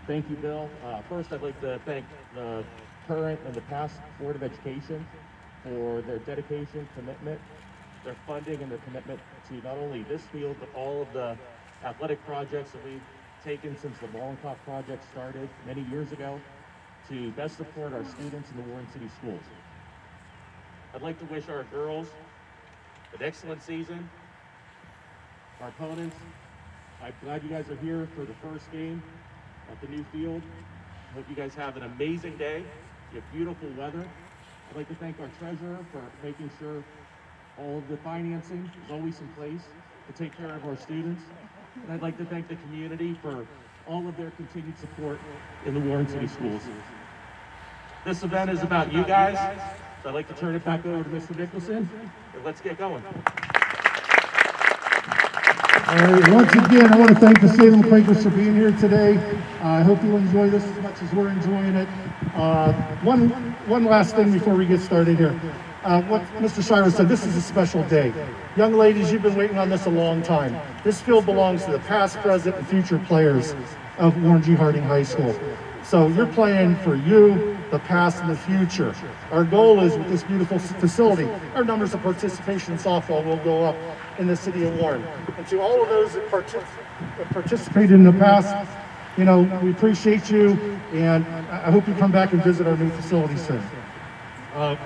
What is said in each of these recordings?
Thank you, Bill. First, I'd like to thank the current and the past Board of Education for their dedication, commitment, their funding, and their commitment to not only this field, but all of the athletic projects that we've taken since the Mollenkopf project started many years ago to best support our students in the Warren City schools. I'd like to wish our girls an excellent season. Our opponents, I'm glad you guys are here for the first game at the new field. I hope you guys have an amazing day. You have beautiful weather. I'd like to thank our treasurer for making sure all of the financing is always in place to take care of our students. And I'd like to thank the community for all of their continued support in the Warren City schools. This event is about you guys, so I'd like to turn it back over to Mr. Nicholson, and let's get going. All right, once again, I want to thank the Salem Quakers for being here today. I hope you enjoy this as much as we're enjoying it. One last thing before we get started here. What Mr. Shire said, this is a special day. Young ladies, you've been waiting on this a long time. This field belongs to the past, present, and future players of Warren G. Harding High School. So you're playing for you, the past, and the future. Our goal is with this beautiful facility, our numbers of participation in softball will go up in the city of Warren. And to all of those that participated in the past, you know, we appreciate you, and I hope you come back and visit our new facility soon.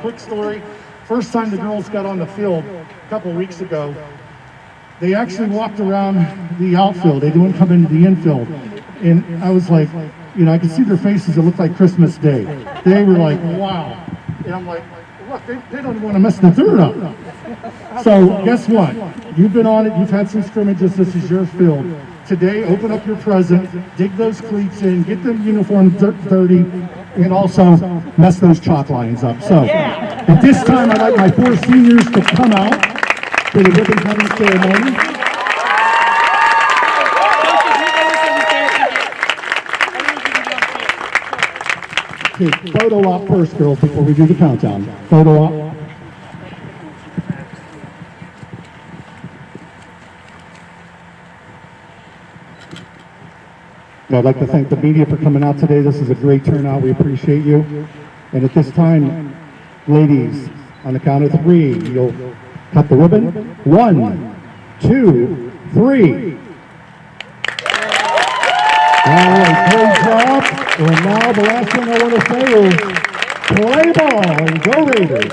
Quick story, first time the girls got on the field a couple of weeks ago, they actually walked around the outfield. They didn't come into the infield. And I was like, you know, I could see their faces. It looked like Christmas Day. They were like, wow. And I'm like, look, they don't want to mess the third up. So guess what? You've been on it. You've had some scrimmages. This is your field. Today, open up your present, dig those cleats in, get them uniform dirty, and also mess those chalk lines up. So at this time, I'd like my 4 seniors to come out for the ribbon cutting ceremony. Okay, photo op first, girls, before we do the countdown. Photo op. I'd like to thank the media for coming out today. This is a great turnout. We appreciate you. And at this time, ladies, on the count of 3, you'll cut the ribbon. 1, 2, 3. All right, great job. And now the last thing I want to say is play ball and go Raiders.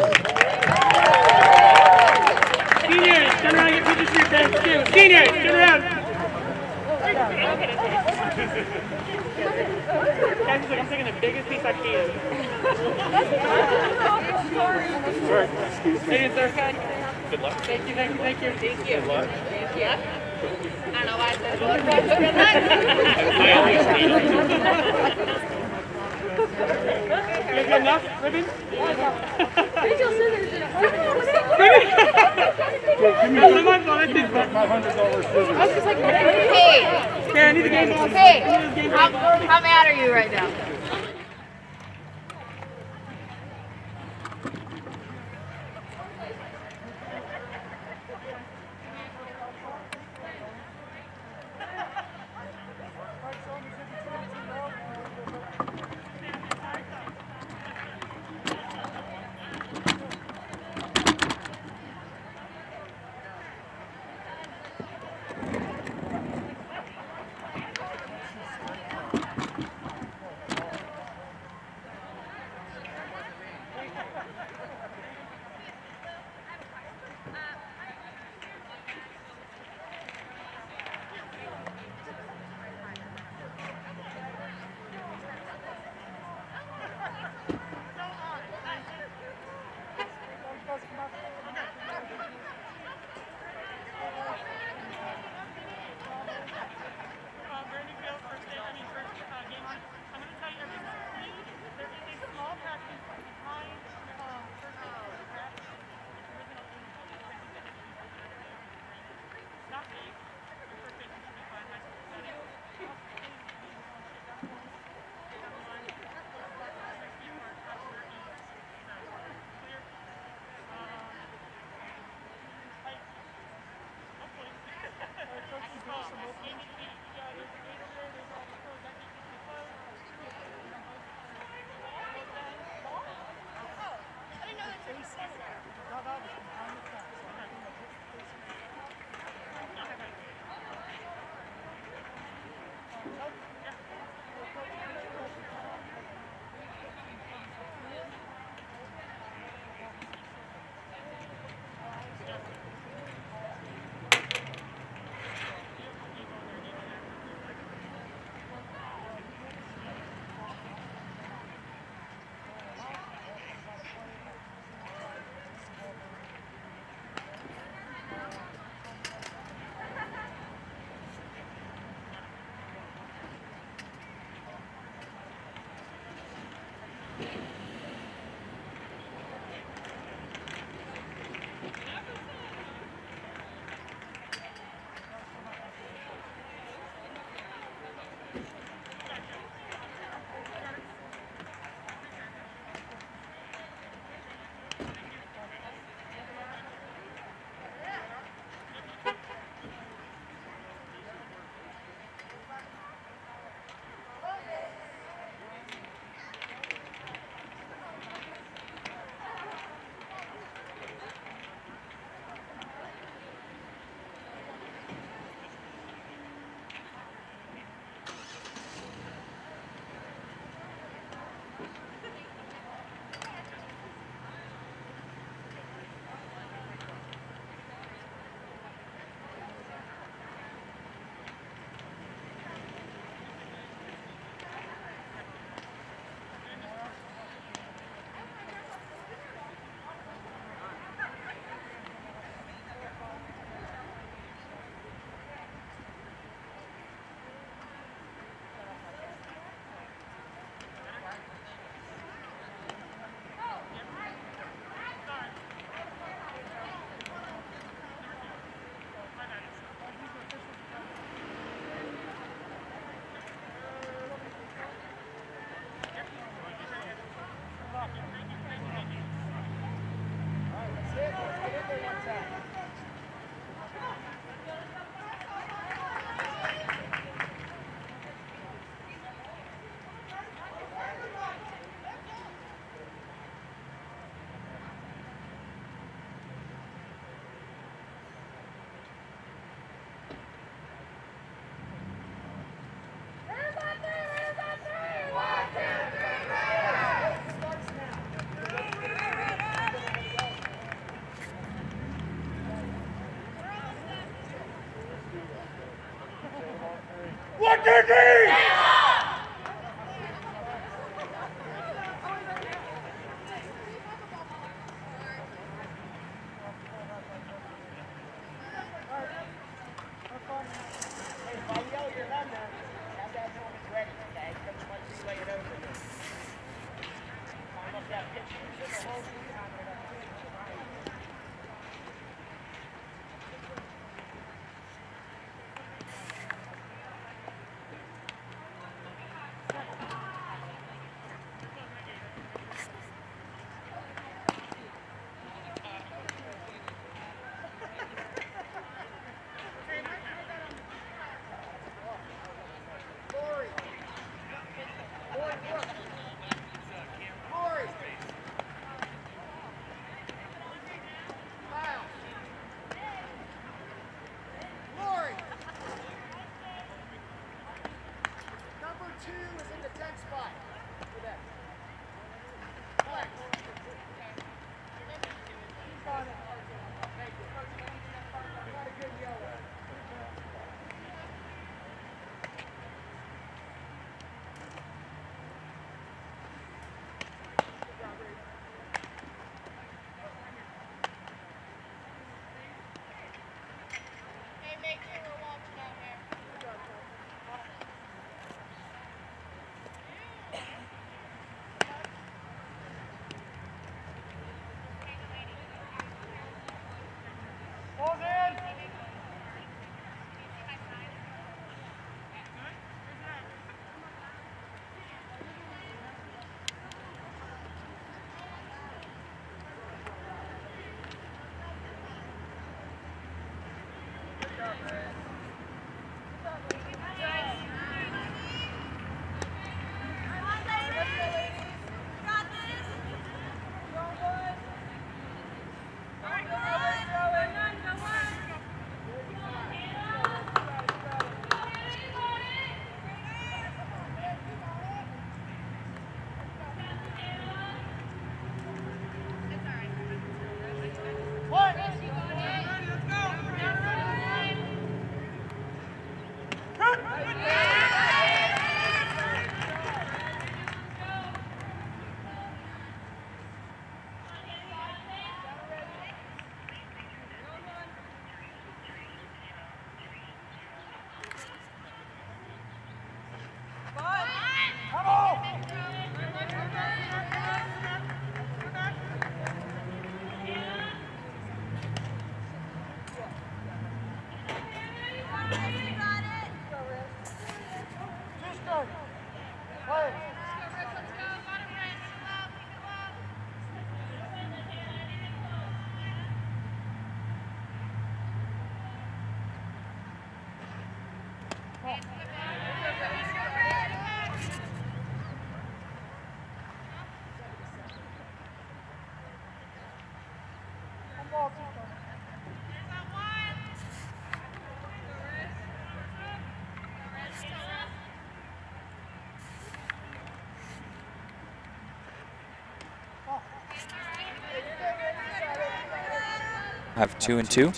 Seniors, turn around and get pictures for your parents too. Seniors, turn around. Guys, I'm taking the biggest piece I can. Sorry, excuse me. Hey, sir. Good luck. Thank you, thank you, thank you. Thank you. Good luck. Thank you. I don't know why I said good luck. You guys got enough ribbon? Rachel scissors in it. Give me $500 scissors. I was just like, hey. Okay, I need the game ball. Hey, how mad are you right now? Have 2 and 2.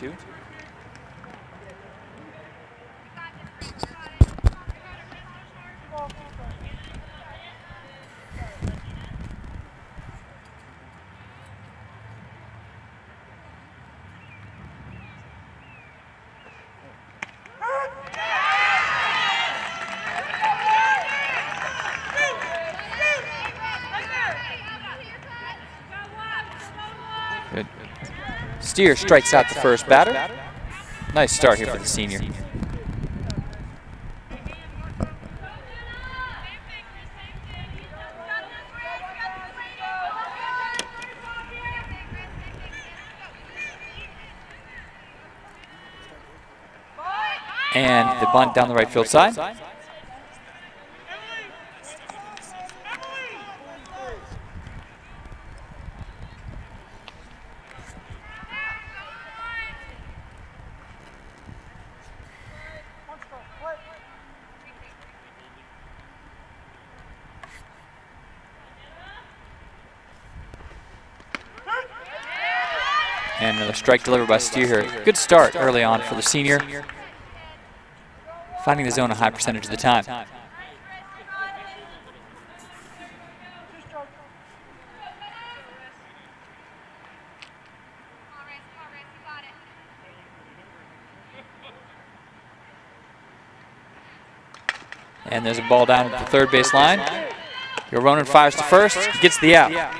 Good. Steer strikes out the first batter. Nice start here for the senior. And the bunt down the right field side. And another strike delivered by Steer here. Good start early on for the senior. Finding the zone a high percentage of the time. And there's a ball down at the third base line. Ronan fires to first, gets the out.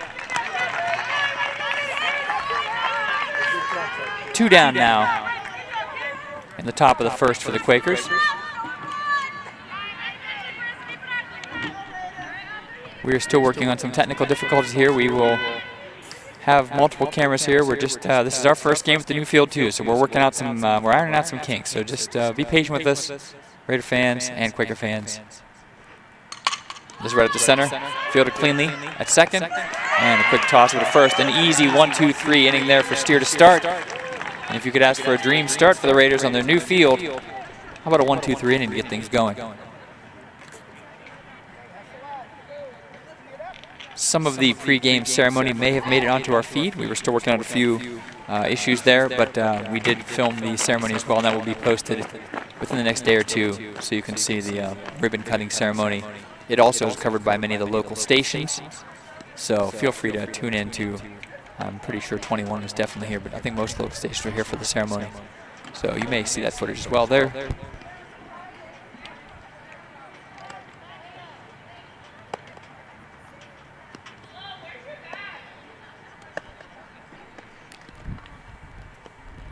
2 down now in the top of the first for the Quakers. We are still working on some technical difficulties here. We will have multiple cameras here. We're just this is our first game with the new field too, so we're working out some we're ironing out some kinks. So just be patient with us, Raider fans and Quaker fans. This is right at the center, fielded cleanly at second, and a quick toss with a first. An easy 1-2-3 inning there for Steer to start. And if you could ask for a dream start for the Raiders on their new field, how about a 1-2-3 inning to get things going? Some of the pregame ceremony may have made it onto our feed. We were still working on a few issues there, but we did film the ceremony as well, and that will be posted within the next day or two, so you can see the ribbon cutting ceremony. It also is covered by many of the local stations, so feel free to tune in to, I'm pretty sure 21 was definitely here, but I think most local stations are here for the ceremony. So you may see that footage as well there.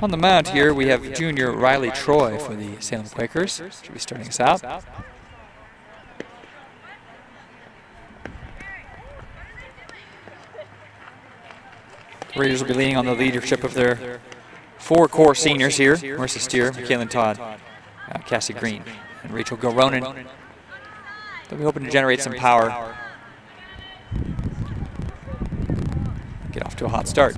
On the mound here, we have junior Riley Troy for the Salem Quakers. Should be starting us out. The Raiders will be leaning on the leadership of their 4 core seniors here: Marissa Steer, Kaylin Todd, Cassie Green, and Rachel Ronan. They'll be hoping to generate some power. Get off to a hot start.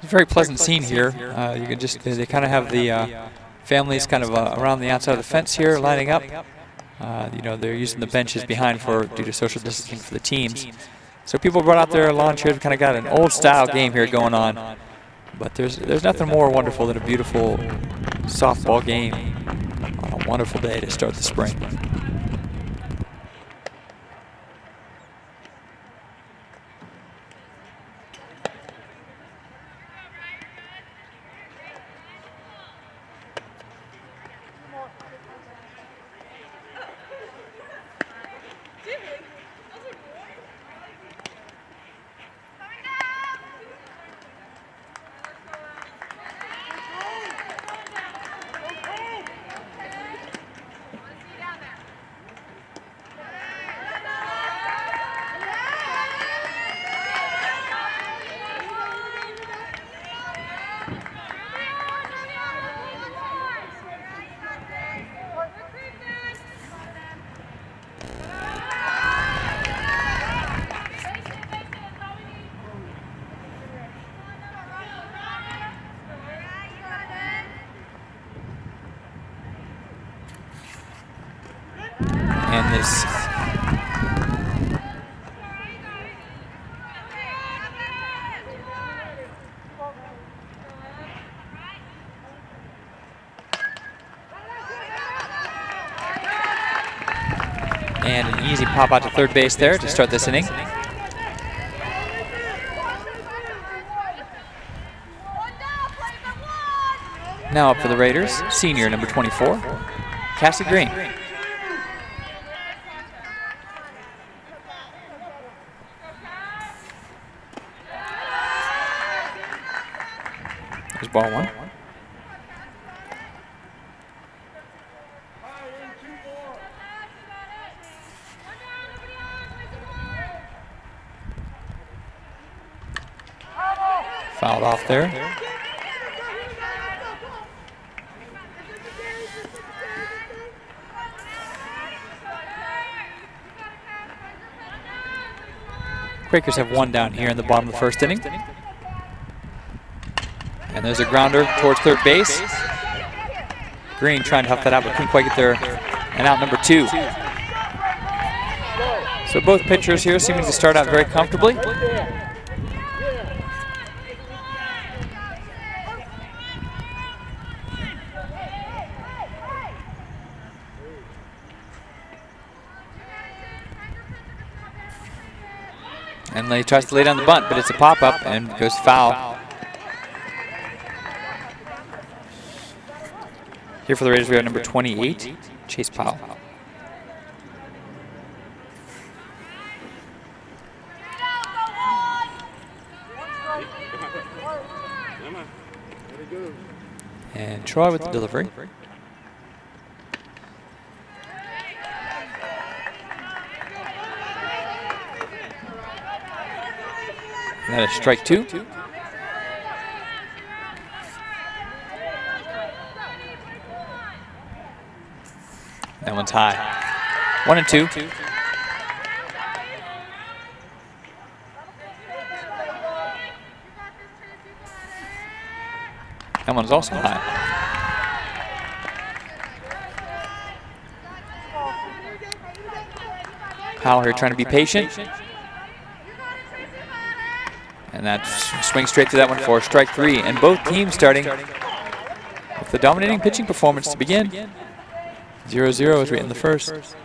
Very pleasant scene here. You can just, they kind of have the families kind of around the outside of the fence here lining up. You know, they're using the benches behind due to social distancing for the teams. So people brought out their lawn chairs, kind of got an old style game here going on. But there's nothing more wonderful than a beautiful softball game on a wonderful day to start the spring. this. And an easy pop out to third base there to start this inning. Now up for the Raiders, senior number 24, Cassie Green. There's ball one. Fouled off there. Quakers have one down here in the bottom of the first inning. And there's a grounder towards third base. Green trying to huff that out, but couldn't quite get there. And out number 2. So both pitchers here seeming to start out very comfortably. And he tries to lay down the bunt, but it's a pop-up and goes foul. Here for the Raiders, we have number 28, Chase Powell. And Troy with the delivery. That is strike 2. That one's high. 1 and 2. That one's also high. Powell here trying to be patient. And that swings straight to that one for strike 3. And both teams starting with the dominating pitching performance to begin. 0-0 as we end the first.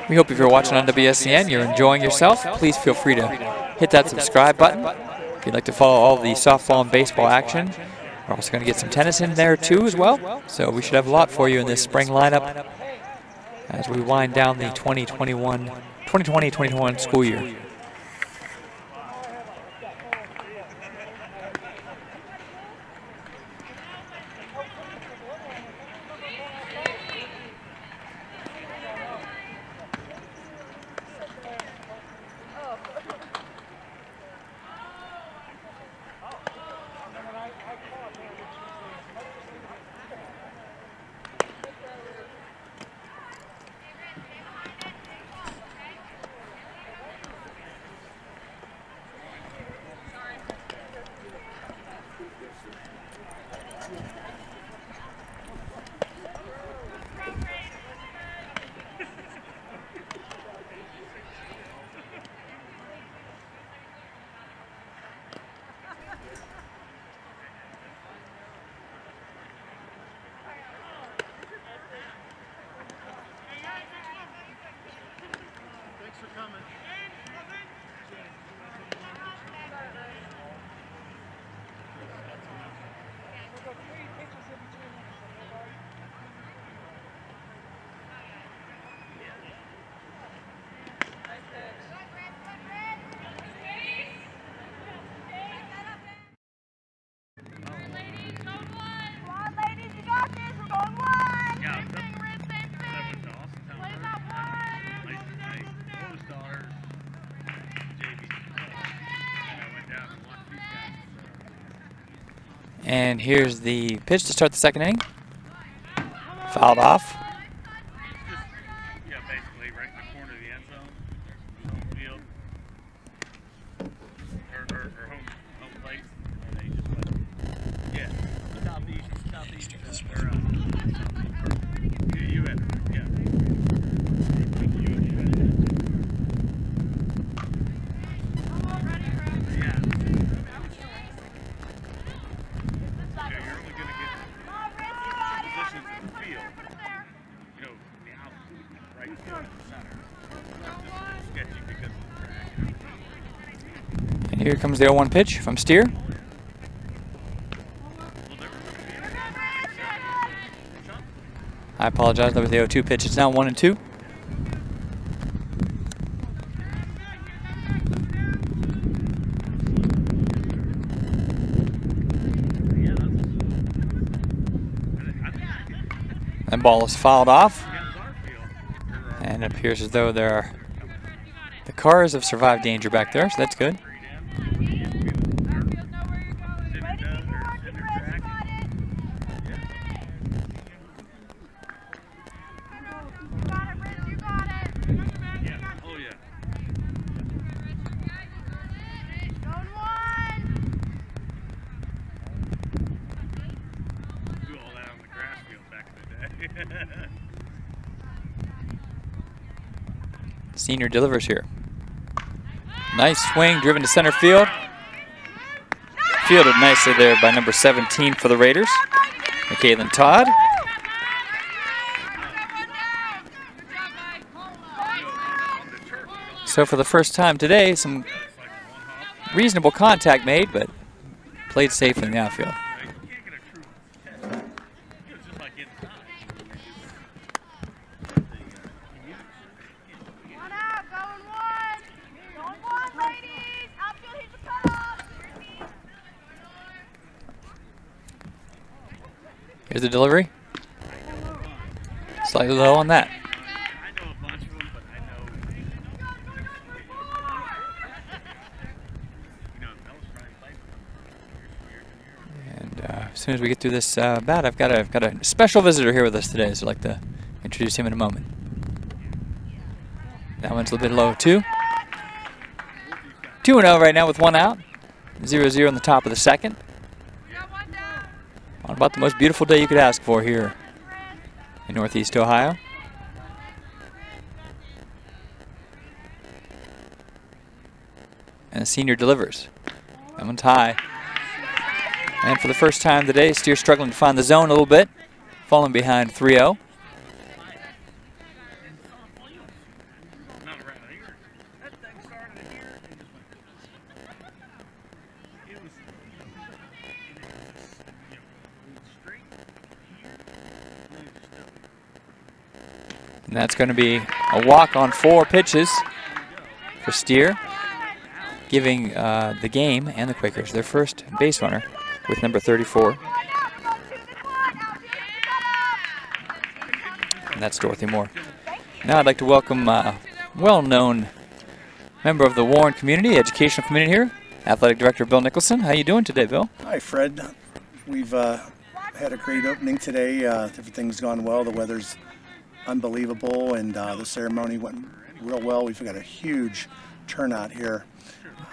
We hope if you're watching on WSCN, you're enjoying yourself. Please feel free to hit that subscribe button. If you'd like to follow all the softball and baseball action, we're also going to get some tennis in there too as well. So we should have a lot for you in this spring lineup as we wind down the 2020-21 school year. And here's the pitch to start the second inning. Fouled off. Yeah, basically right in the corner of the end zone, home field, or home plate. And here comes the 0-1 pitch from Steer. I apologize, that was the 0-2 pitch. It's now 1-2. That ball is fouled off. And it appears as though the cars have survived danger back there, so that's good. Senior delivers here. Nice swing, driven to center field. Fielded nicely there by number 17 for the Raiders, McKaylin Todd. So for the first time today, some reasonable contact made, but played safely in the outfield. Here's the delivery. Slightly low on that. And as soon as we get through this bat, I've got a special visitor here with us today, so I'd like to introduce him in a moment. That one's a little bit low too. 2-0 right now with 1 out. 0-0 in the top of the second. On about the most beautiful day you could ask for here in Northeast Ohio. And the senior delivers. That one's high. And for the first time today, Steer struggling to find the zone a little bit, falling behind 3-0. And that's going to be a walk on 4 pitches for Steer, giving the game and the Quakers their first base runner with number 34. And that's Dorothy Moore. Now I'd like to welcome a well-known member of the Warren community, educational community here, Athletic Director Bill Nicholson. How you doing today, Bill? Hi, Fred. We've had a great opening today. Everything's gone well. The weather's unbelievable, and the ceremony went real well. We've got a huge turnout here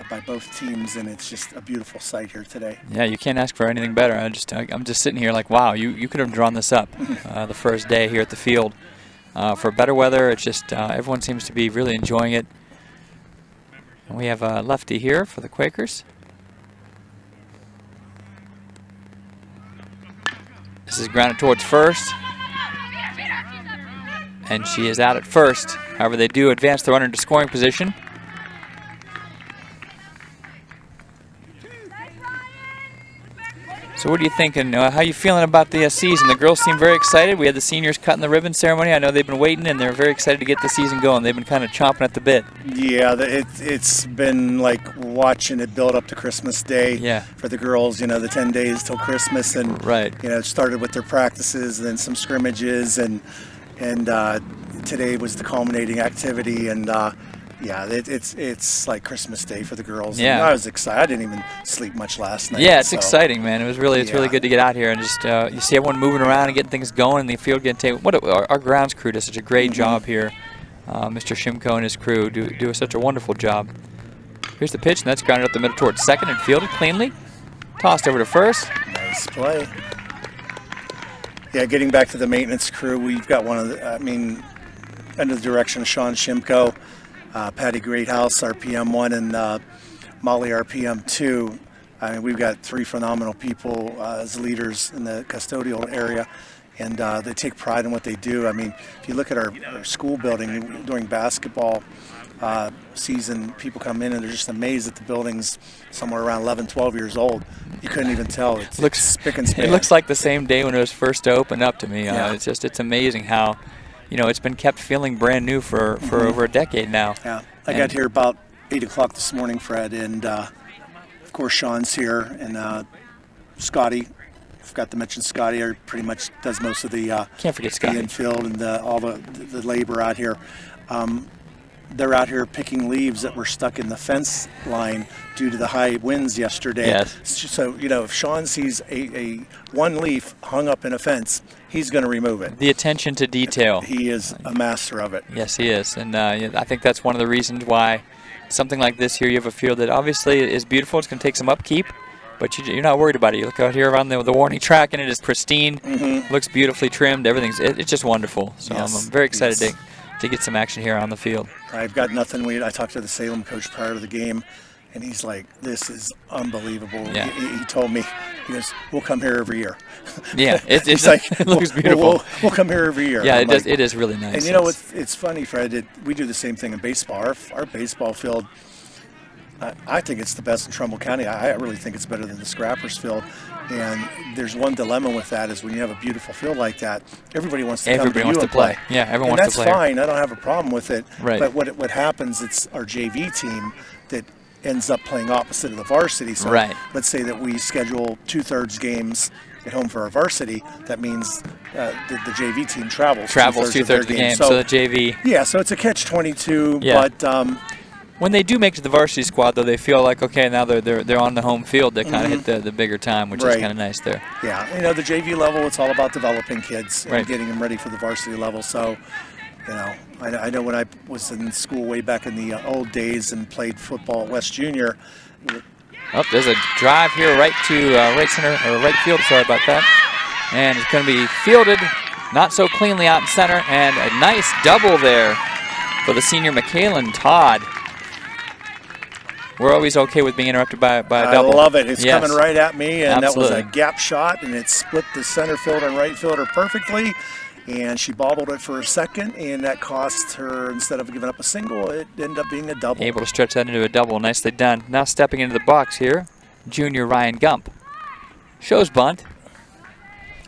by both teams, and it's just a beautiful sight here today. Yeah, you can't ask for anything better. I'm just sitting here like, wow, you could have drawn this up the first day here at the field. For better weather, it's just everyone seems to be really enjoying it. And we have a lefty here for the Quakers. This is grounded towards first. And she is out at first. However, they do advance the runner into scoring position. So what are you thinking? How are you feeling about the season? The girls seem very excited. We had the seniors cutting the ribbon ceremony. I know they've been waiting, and they're very excited to get the season going. They've been kind of chomping at the bit. Yeah, it's been like watching it build up to Christmas Day for the girls, the 10 days till Christmas. And, it started with their practices and then some scrimmages, and today was the culminating activity, and it's like Christmas Day for the girls. Yeah, and I was excited. I didn't even sleep much last night. Yeah, it's exciting, man. It's really good to get out here and just you see everyone moving around and getting things going in the field. Our grounds crew does such a great job here. Mr. Shimko and his crew do such a wonderful job. Here's the pitch, and that's grounded up the middle towards second and fielded cleanly. Tossed over to first. Nice play. Yeah, getting back to the maintenance crew, we've got one of the, under the direction of Sean Shimko, Patty Greathouse, RPM1, and Molly, RPM2. We've got 3 phenomenal people as leaders in the custodial area, and they take pride in what they do. If you look at our school building during basketball, season, people come in and they're just amazed that the building's somewhere around 11, 12 years old. You couldn't even tell. It's spick and span. It looks like the same day when it was first opened up to me. Yeah. It's amazing how, it's been kept feeling brand new for over a decade now. Yeah, I got here about 8 o'clock this morning, Fred, and of course Sean's here, and Scotty. Forgot to mention Scotty. Pretty much does most of the Can't forget Scotty. the infield and all the labor out here. They're out here picking leaves that were stuck in the fence line due to the high winds yesterday. Yes. So if Sean sees a one leaf hung up in a fence, he's going to remove it. The attention to detail. He is a master of it. Yes, he is, and I think that's one of the reasons why something like this here, you have a field that obviously is beautiful. It's going to take some upkeep, but you're not worried about it. You look out here on the warning track, and it is pristine. Looks beautifully trimmed. It's just wonderful. So Yes, I'm very excited yes. to get some action here on the field. I've got nothing. I talked to the Salem coach prior to the game, and he's like, "This is unbelievable." Yeah. He told me, he goes, "We'll come here every year." Yeah, He's like, it looks beautiful. We'll come here every year. Yeah, I'm it does. It is really nice. And you know what? It's funny, Fred. We do the same thing in baseball. Our baseball field, I think it's the best in Trumbull County. I really think it's better than the Scrappers field. And there's one dilemma with that is when you have a beautiful field like that, everybody wants to come to you and play. Yeah, everyone and wants to play. that's fine. I don't have a problem with it. Right. But what happens? It's our JV team that ends up playing opposite of the varsity. So Right. let's say that we schedule 2/3 games at home for our varsity. That means the JV team travels two-thirds of the game. So the JV. Yeah, so it's a catch-22. Yeah. But When they do make it to the varsity squad, though, they feel like, okay, now they're on the home field. They kind of hit the bigger time, which is Right. kind of nice there. yeah, the JV level, it's all about developing kids and Right. getting them ready for the varsity level. So, I know when I was in school way back in the old days and played football at West Junior. Oh, there's a drive here right to right center or right field. Sorry about that. And it's going to be fielded not so cleanly out in center, and a nice double there for the senior Michaelan Todd. We're always okay with being interrupted by a double. I love it. It's Yes. coming right at me, and Absolutely. that was a gap shot, and it split the center fielder and right fielder perfectly. And she bobbled it for a second, and that cost her, instead of giving up a single, it ended up being a double. Able to stretch that into a double. Nicely done. Now stepping into the box here, junior Ryan Gump. Shows bunt.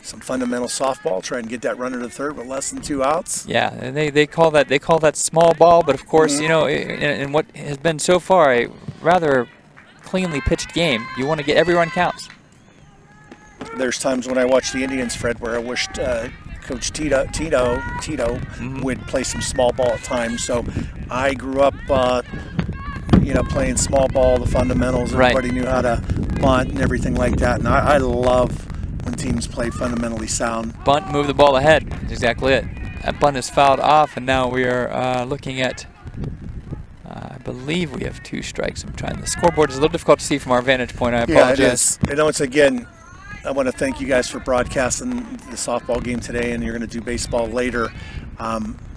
Some fundamental softball, trying to get that runner to third with less than 2 outs. Yeah, and they call that small ball, but of course, in what has been so far a rather cleanly pitched game, you want to get every run counts. There's times when I watch the Indians, Fred, where I wished Coach Tito would play some small ball at times. So I grew up, playing small ball, the fundamentals. Right. Everybody knew how to bunt and everything like that. And I love when teams play fundamentally sound. Bunt, move the ball ahead. That's exactly it. That bunt is fouled off, and now we are looking at, I believe we have 2 strikes. The scoreboard is a little difficult to see from our vantage point. I apologize. Yeah, it is. And once again, I want to thank you guys for broadcasting the softball game today, and you're going to do baseball later.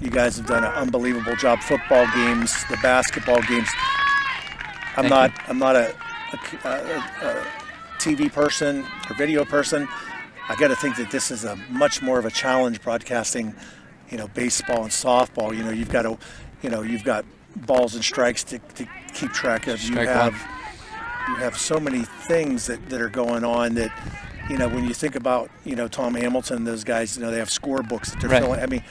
You guys have done an unbelievable job. Football games, the basketball games. I'm not a TV person or video person. I got to think that this is a much more of a challenge broadcasting, baseball and softball. You've got balls and strikes to keep track of. You have so many things that are going on that, when you think about, Tom Hamilton, those guys, they have scorebooks that they're Right. filling. I mean,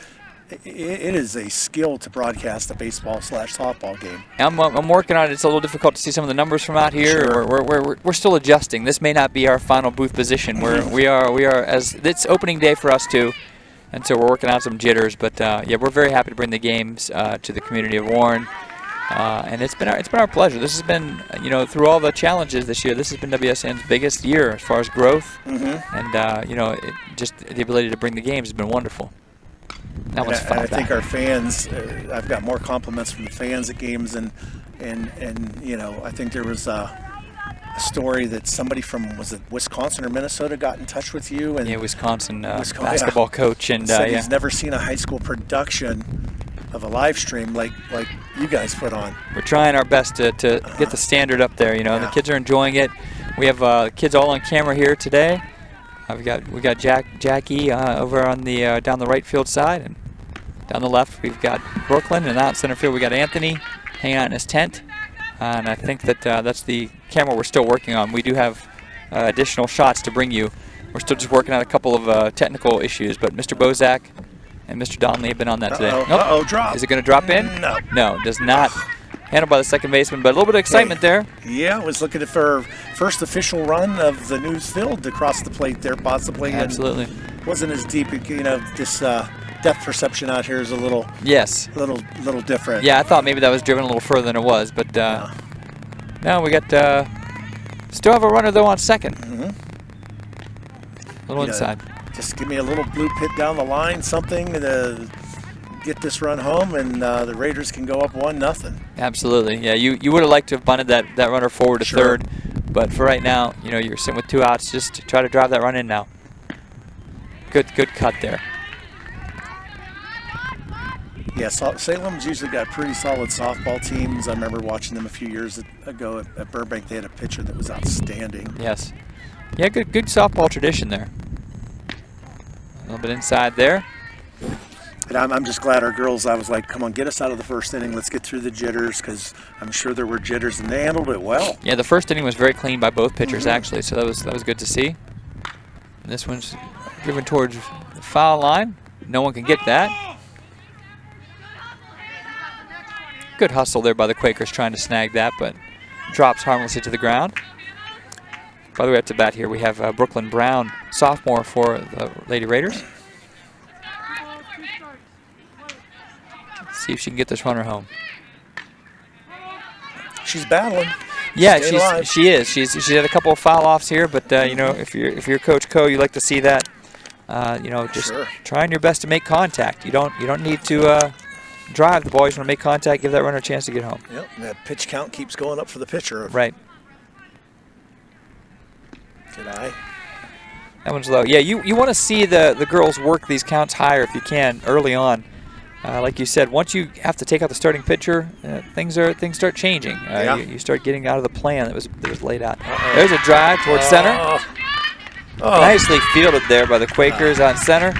it is a skill to broadcast a baseball/softball game. I'm working on it. It's a little difficult to see some of the numbers from out here. Sure. We're still adjusting. This may not be our final booth position. We are as it's opening day for us too, and so we're working out some jitters. But we're very happy to bring the games to the community of Warren, and it's been our pleasure. This has been through all the challenges this year. This has been WSN's biggest year as far as growth, and just the ability to bring the games has been wonderful. That one's And I fouled think back. our fans, I've got more compliments from the fans at games, and I think there was a story that somebody from, was it Wisconsin or Minnesota, got in touch with you, and Wisconsin basketball coach, and said he's never seen a high school production of a live stream like you guys put on. we're trying our best to get the standard up there. The kids are enjoying it. We have kids all on camera here today. We got Jackie over on the down the right field side, and down the left we've got Brooklyn, and out in center field we got Anthony, hanging out in his tent. And I think that that's the camera we're still working on. We do have additional shots to bring you. We're still just working on a couple of technical issues, but Mr. Bozak and Mr. Donnelly have been on that today. Nope. Drop. Is it going to drop in? No. No, does not. Handled by the second baseman, but a little bit of excitement there. Yeah, I was looking for our first official run of the new field to cross the plate there, possibly. Absolutely. And wasn't as deep. This depth perception out here is a little little different. Yeah, I thought maybe that was driven a little further than it was, but no, we got still have a runner though on second. A little inside. Just give me a little blue pit down the line, something to get this run home, and the Raiders can go up 1-0. Absolutely. Yeah, you would have liked to have bunted that runner forward to third, but for right now, you're sitting with 2 outs. Just to try to drive that run in now. Good cut there. Yeah, Salem's usually got pretty solid softball teams. I remember watching them a few years ago at Burbank. They had a pitcher that was outstanding. Yes. Yeah, good softball tradition there. A little bit inside there. And I'm just glad our girls, I was like, come on, get us out of the first inning. Let's get through the jitters, because I'm sure there were jitters, and they handled it well. Yeah, the first inning was very clean by both pitchers, actually, so that was good to see. And this one's driven towards the foul line. No one can get that. Good hustle there by the Quakers trying to snag that, but drops harmlessly to the ground. By the way, up to bat here, we have Brooklyn Brown, sophomore for the Lady Raiders. Let's see if she can get this runner home. She's battling. Yeah, she is. She's had a couple of foul offs here, but if you're Coach Coe, you like to see that. Just trying your best to make contact. You don't need to drive the ball. You just want to make contact, give that runner a chance to get home. Yep, and that pitch count keeps going up for the pitcher. Right. Good eye. That one's low. Yeah, you want to see the girls work these counts higher if you can early on. Like you said, once you have to take out the starting pitcher, things start changing. You start getting out of the plan that was laid out. There's a drive towards center. Nicely fielded there by the Quakers on center.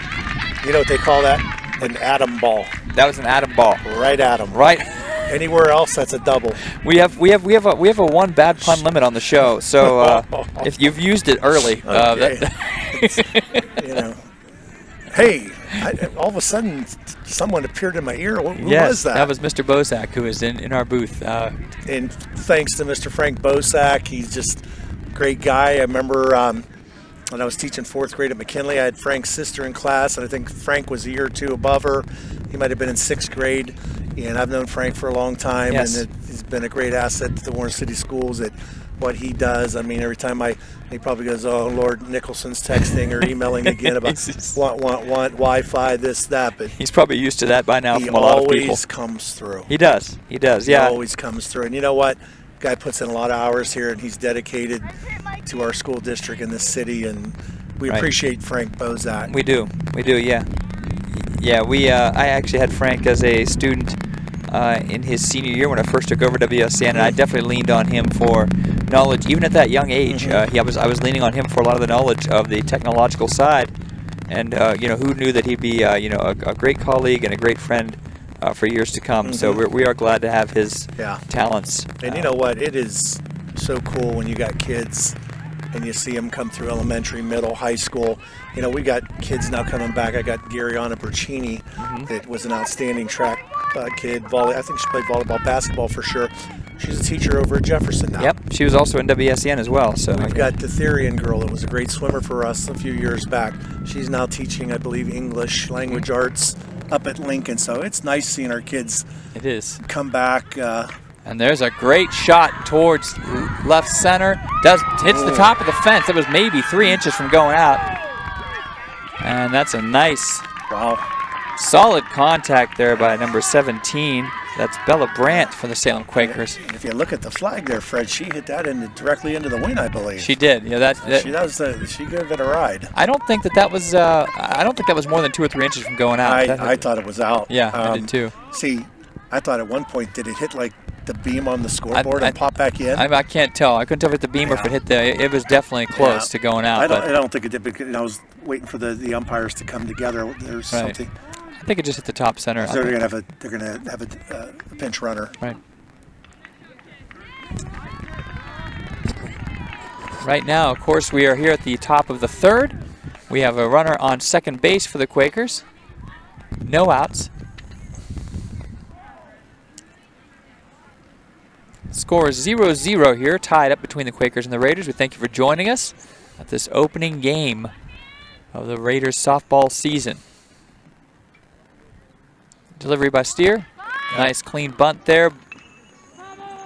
You know what they call that? An atom ball. That was an atom ball. Right at them. Right. Anywhere else, that's a double. We have a one bad pun limit on the show, so if you've used it early, hey, all of a sudden someone appeared in my ear. Who was that? That was Mr. Bozak, who is in our booth. And thanks to Mr. Frank Bozak, he's just a great guy. I remember when I was teaching 4th grade at McKinley, I had Frank's sister in class, and I think Frank was a year or 2 above her. He might have been in 6th grade, and I've known Frank for a long time, and he's been a great asset to the Warren City Schools at what he does. I mean, every time he probably goes, oh, Lord, Nicholson's texting or emailing again about want Wi-Fi, this, that. But he's probably used to that by now from a lot of people. He always comes through. He does, yeah. He always comes through. And you know what? Guy puts in a lot of hours here, and he's dedicated to our school district in this city, and we appreciate Frank Bozak. We do, yeah. Yeah, I actually had Frank as a student in his senior year when I first took over WSCN, and I definitely leaned on him for knowledge, even at that young age. I was leaning on him for a lot of the knowledge of the technological side, and who knew that he'd be a great colleague and a great friend for years to come. So we are glad to have his talents. And you know what? It is so cool when you got kids and you see them come through elementary, middle, high school. We got kids now coming back. I got Garyana Bercini, that was an outstanding track kid. I think she played volleyball, basketball for sure. She's a teacher over at Jefferson now. Yep, she was also in WSCN as well. So we've got the Therian girl that was a great swimmer for us a few years back. She's now teaching, I believe, English language arts up at Lincoln. So it's nice seeing our kids come back. And there's a great shot towards left center. Hits the top of the fence. It was maybe 3 inches from going out. And that's a nice, solid contact there by number 17. That's Bella Brandt for the Salem Quakers. And if you look at the flag there, Fred, she hit that directly into the wing, I believe. She did. Yeah, she gave it a ride. I don't think that was. I don't think that was more than 2 or 3 inches from going out. I thought it was out. Yeah, I did too. See, I thought at one point, did it hit like the beam on the scoreboard and pop back in? I can't tell. I couldn't tell if it hit the beam or if it hit it was definitely close to going out. I don't think it did, because I was waiting for the umpires to come together. There's something. I think it just hit the top center. They're going to have a pinch runner. Right. Right now, of course, we are here at the top of the third. We have a runner on second base for the Quakers. No outs. Score is 0-0 here, tied up between the Quakers and the Raiders. We thank you for joining us at this opening game of the Raiders softball season. Delivery by Steer. Nice clean bunt there.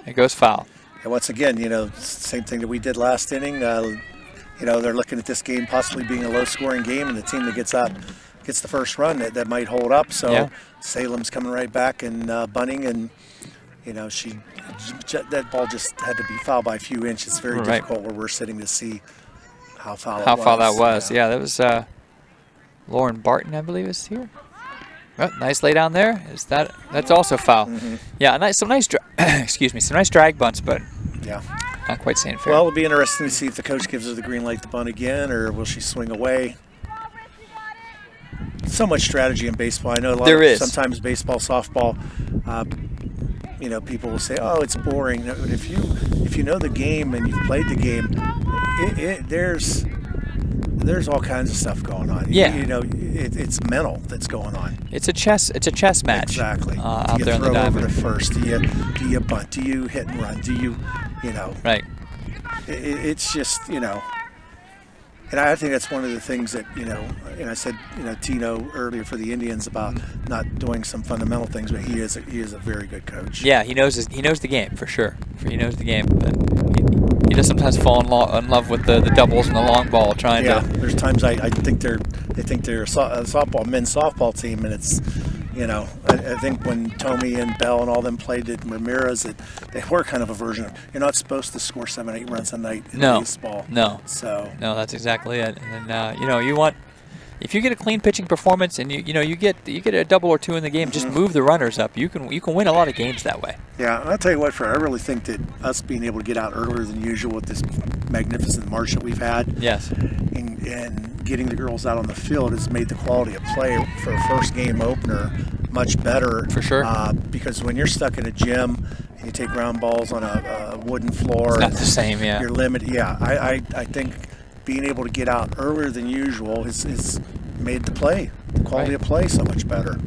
It goes foul. And once again, you know, same thing that we did last inning. You know, they're looking at this game possibly being a low-scoring game, and the team that gets the first run that might hold up. So yeah. Salem's coming right back and bunting, and you know, that ball just had to be fouled by a few inches. It's very difficult where we're sitting to see how foul that was. Yeah, that was Lauren Barton, I believe, is here. Oh, nice lay down there. That's also foul. Yeah, some nice excuse me, some nice drag bunts, but yeah, not quite saying fair. Well, it'll be interesting to see if the coach gives her the green light to bunt again, or will she swing away. So much strategy in baseball. I know a lot sometimes baseball, softball, you know, people will say, "Oh, it's boring." But if you know the game and you've played the game, there's all kinds of stuff going on. Yeah, you know, it's mental that's going on. It's a chess match. Exactly. Out do you there throw in the over diamond. to first? Do you bunt? Do you hit and run? Do you know? Right. It's just, you know. And I think that's one of the things that, you know, and I said, you know, Tino earlier for the Indians about not doing some fundamental things, but he is a very good coach. Yeah, he knows the game for sure. He knows the game, but he does sometimes fall in love with the doubles and the long ball trying to. Yeah, there's times I think they're a men's softball team, and it's, you know, I think when Tommy and Bell and all them played at Ramirez, they were kind of a version of, you're not supposed to score 7-8 runs a night in baseball. No. So. No, that's exactly it. And you know, you want, if you get a clean pitching performance and you get a double or two in the game, just move the runners up. You can win a lot of games that way. Yeah, and I'll tell you what, I really think that us being able to get out earlier than usual with this magnificent march that we've had. Yes. And getting the girls out on the field has made the quality of play for a first game opener much better. For sure. Because when you're stuck in a gym and you take ground balls on a wooden floor, it's not the same. Yeah. You're limited. Yeah, I think being able to get out earlier than usual has made the quality of play so much better.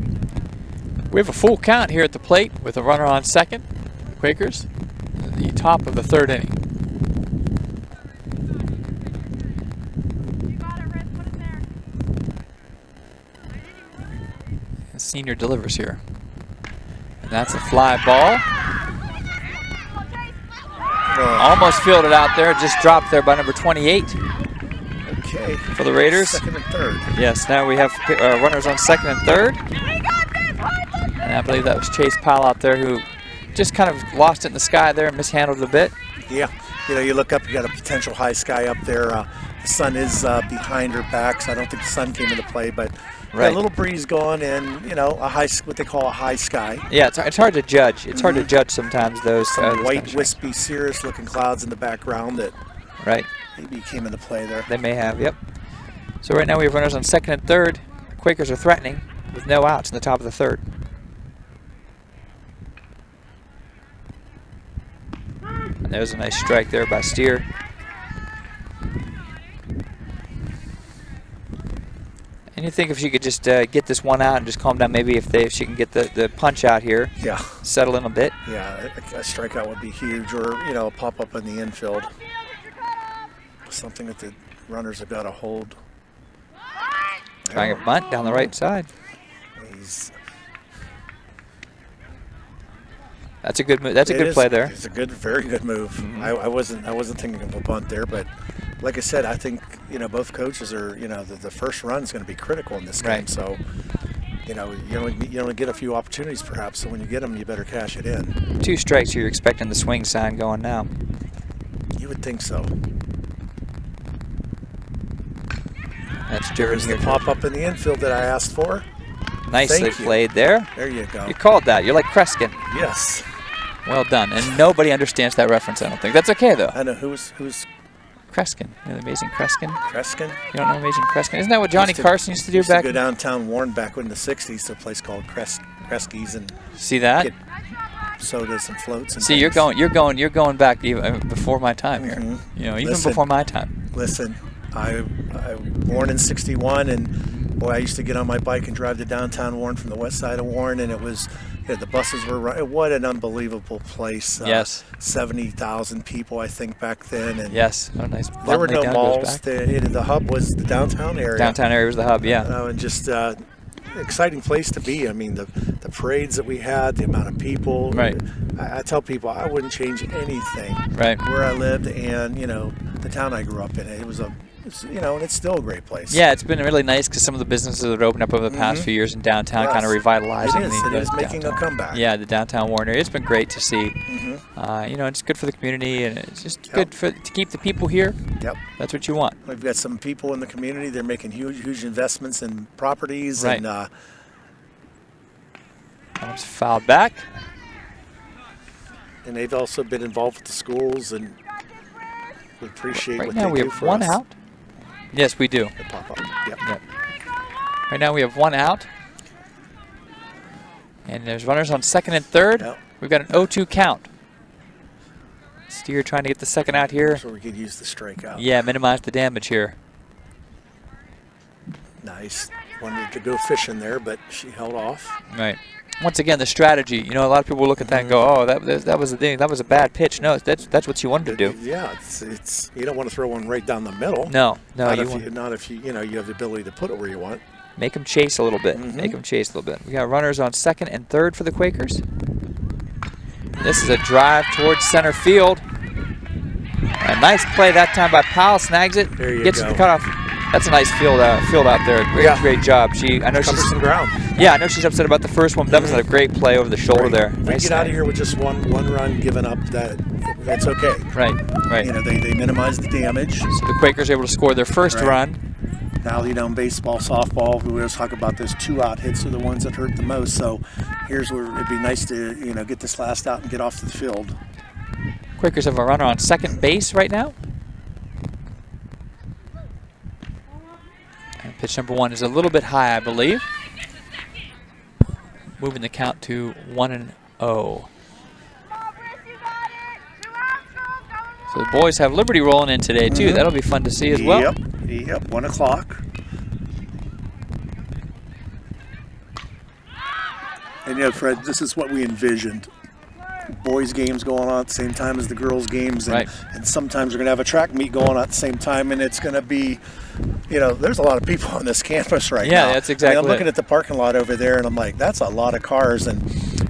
We have a full count here at the plate with a runner on second. Quakers, the top of the third inning. The senior delivers here. And that's a fly ball. Almost fielded out there, just dropped there by number 28. Okay. For the Raiders. Second and third. Yes, now we have runners on second and third. And I believe that was Chase Powell out there who just kind of lost it in the sky there and mishandled it a bit. Yeah, you know, you look up, you got a potential high sky up there. The sun is behind her back, so I don't think the sun came into play, but a little breeze going and, you know, what they call a high sky. Yeah, it's hard to judge. It's hard to judge sometimes those. White, wispy, cirrus-looking clouds in the background that maybe came into play there. They may have, yep. So right now we have runners on second and third. Quakers are threatening with no outs in the top of the third. And there's a nice strike there by Steer. And you think if she could just get this one out and just calm down, maybe if she can get the punch out here, settle in a bit. Yeah, a strikeout would be huge, or, you know, a pop-up in the infield. Something that the runners have got to hold. Trying a bunt down the right side. That's a good move. That's a good play there. It's a very good move. I wasn't thinking of a bunt there, but like I said, I think, you know, both coaches are, you know, the first run is going to be critical in this game. So, you know, you only get a few opportunities perhaps. So when you get them, you better cash it in. 2 strikes. You're expecting the swing sign going now. You would think so. That's driven the pop up in the infield that I asked for. Nicely played there. There you go. You called that. You're like Kreskin. Yes. Well done. And nobody understands that reference, I don't think. That's okay, though. I know. Who's Kreskin. You know the Amazing Kreskin? Kreskin? You don't know Amazing Kreskin? Isn't that what Johnny Carson used to do back? To go downtown Warren back in the 60s to a place called Kresge's and see that? sodas and floats. And See, things. you're going back even before my time here. Mm-hmm. You know, even Listen. before my time. Listen, I born in '61, and boy, I used to get on my bike and drive to downtown Warren from the west side of Warren, and it was, the buses were running. What an unbelievable place! Yes. 70,000 people, I think, back then, and Yes. Oh, nice. there were no Down goes malls. back. The hub was the downtown area. Downtown area was the hub. Yeah. And just exciting place to be. I mean, the parades that we had, the amount of people. Right. I tell people I wouldn't change anything. Right. Where I lived and the town I grew up in. And it's still a great place. Yeah, it's been really nice because some of the businesses that opened up over the past few years in downtown kind of Yes. revitalizing. It is making a comeback. Yeah, the downtown Warren area. It's been great to see. It's good for the community, and it's just good to keep the people here. Yep. That's what you want. We've got some people in the community. They're making huge investments in properties. Right. And It's fouled back. and they've also been involved with the schools, and we appreciate Right what now they we do have for one us. out. Yes, we do. They pop up. Yep. Yep. Right now we have one out. And there's runners on second and third. Yep. We've got an 0-2 count. Steer trying to get the second out here. So we could use the strikeout. Yeah, minimize the damage here. Nice. Wanted to go fishing there, but she held off. Right. Once again, the strategy. A lot of people look at that and go, "Oh, that was the thing. That was a bad pitch." No, that's what you wanted to do. Yeah, it's you don't want to throw one right down the middle. No, not you if want you not if you you have the ability to put it where you want. make them chase a little bit. Make them chase a little bit. We got runners on second and third for the Quakers. This is a drive towards center field. A nice play that time by Powell. Snags it. There you gets go. to the cutoff. That's a nice field out there. Great job. I know Cover she's some ground. Yeah, I know she's upset about the first one, but that was a great play over the shoulder there. If we Nice get out of snag. here with just one run given up, that's okay. Right. They minimize the damage. So the Quakers able to score their first Right. run. Now, in baseball, softball, we always talk about those 2-out hits are the ones that hurt the most. So here's where it'd be nice to, get this last out and get off the field. Quakers have a runner on second base right now. And pitch number one is a little bit high, I believe. Moving the count to 1-0. So the boys have Liberty rolling in today, too. That'll be fun to see as well. Yep, 1 o'clock. And Fred, this is what we envisioned. Boys games going on at the same time as the girls games, and, Right. and sometimes we're going to have a track meet going on at the same time, and it's going to be, there's a lot of people on this campus right now. Yeah, that's exactly I'm looking it. at the parking lot over there, and I'm like, that's a lot of cars. And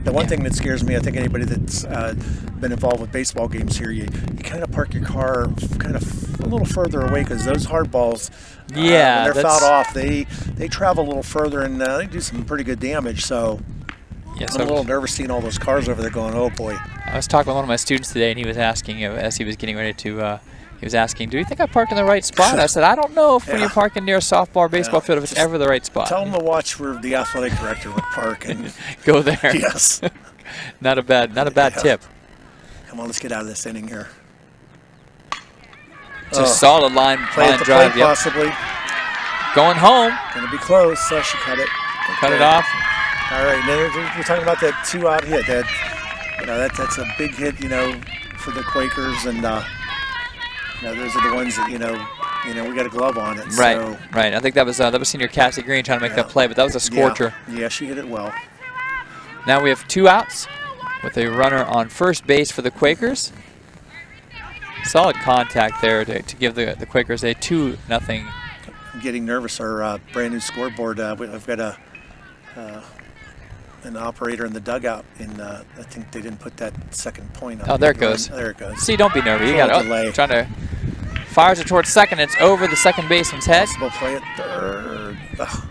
the one thing that scares me, I think anybody that's been involved with baseball games here, you kind of park your car kind of a little further away, because those hard balls, Yeah, when they're that's- fouled off, they travel a little further, and they do some pretty good damage. So Yes, I'm a little nervous seeing all those cars over there going, oh boy. I was talking with one of my students today, and he was asking, as he was getting ready to, he was asking, do you think I parked in the right spot? I said, I don't know if when Yeah. you're parking near a softball or baseball field, if it's ever the right spot. Tell them to watch where the athletic director would park. And Go there. yes. Not a bad Yeah. tip. Come on, let's get out of this inning here. It's a solid line Play at the drive. plate, Yep. possibly. Going home. Going to be close. She cut it. Cut it Okay. off. All right, now we're talking about that 2-out hit. That's a big hit, for the Quakers, and those are the ones that we got a glove on it. Right, So, right. I think that was senior Cassie Green trying to make that play, but that was a scorcher. Yeah, she hit it well. Now we have 2 outs with a runner on first base for the Quakers. Solid contact there to give the Quakers a 2-0. I'm getting nervous. Our brand new scoreboard. I've got an operator in the dugout, and I think they didn't put that second point up. Oh, there it goes. There it goes. See, don't be nervous. You Little got delay. trying to fires it towards second. It's over the second baseman's head, Possible play at third. Ugh.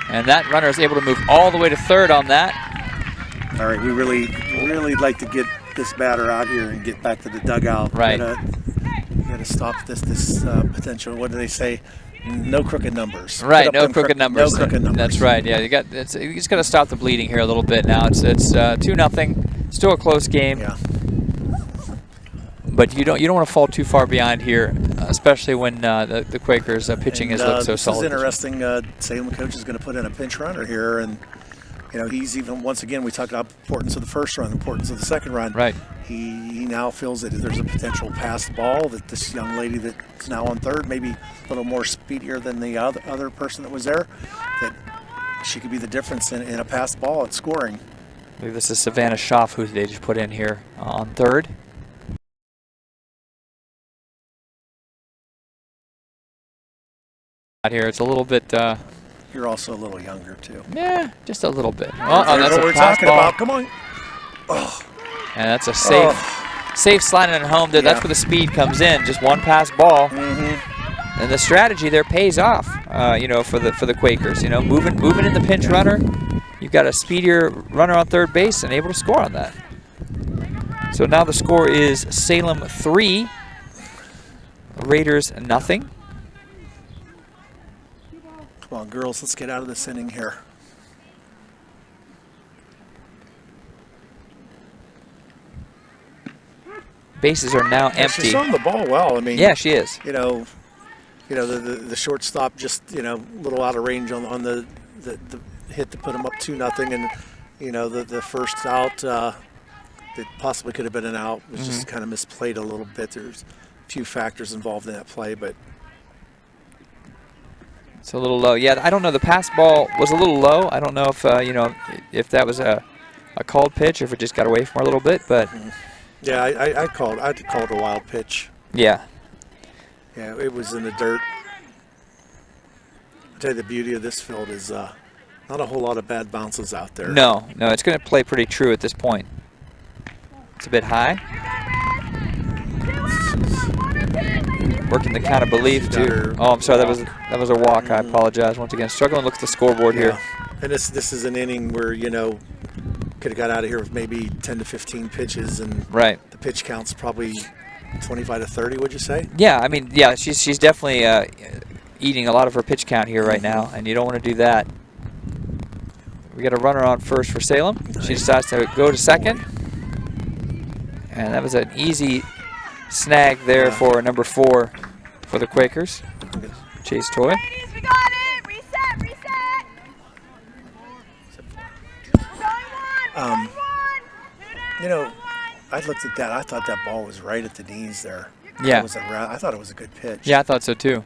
and that runner is able to move all the way to third on that. All right, we really like to get this batter out here and get back to the dugout. Right. We gotta stop this potential. What do they say? No crooked numbers. Right, Put up no them crooked numbers. No crooked numbers. That's right. Yeah, you just got to stop the bleeding here a little bit now. It's 2-0. Still a close game. Yeah. But you don't want to fall too far behind here, especially when the Quakers pitching has looked so this solid. is interesting. Salem coach is going to put in a pinch runner here, and You know, he's even, once again, we talked about the importance of the first run, the importance of the second run. Right. He now feels that there's a potential pass ball, that this young lady that's now on third, maybe a little more speedier than the other person that was there, that she could be the difference in a pass ball at scoring. I believe this is Savannah Schaff who they just put in here on third. Out here, it's a little bit. You're also a little younger too. Yeah, just a little bit. Oh, that's what we're talking about. Come on. Oh. And that's a safe sliding at home. There, that's where the speed comes in. Just one pass ball, and the strategy there pays off. You know, for the Quakers. You know, moving in the pinch runner. You've got a speedier runner on third base and able to score on that. So now the score is Salem 3, Raiders nothing. Come on, girls, let's get out of this inning here. Bases are now empty. She's on the ball well. I mean, yeah, she is. You know, the shortstop just, you know, a little out of range on the hit to put them up 2-0, and you know the first out that possibly could have been an out was just kind of misplayed a little bit. There's a few factors involved in that play, but it's a little low. Yeah, I don't know. The pass ball was a little low. I don't know if you know, if that was a called pitch or if it just got away from her a little bit, but. Yeah, I'd call it a wild pitch. Yeah. Yeah, it was in the dirt. I'll tell you, the beauty of this field is not a whole lot of bad bounces out there. No, it's going to play pretty true at this point. It's a bit high. Working the count of belief too. Oh, I'm sorry, that was a walk. I apologize once again. Struggling to look at the scoreboard here. And this is an inning where, you know, could have got out of here with maybe 10 to 15 pitches, and the pitch count's probably 25 to 30. Would you say? Yeah, I mean, yeah, she's definitely eating a lot of her pitch count here right now, and you don't want to do that. We got a runner on first for Salem. She decides to go to second, and that was an easy snag there for number 4 for the Quakers, Chase Toy. You know, I looked at that. I thought that ball was right at the knees there. Yeah. I thought it was a good pitch. Yeah, I thought so too.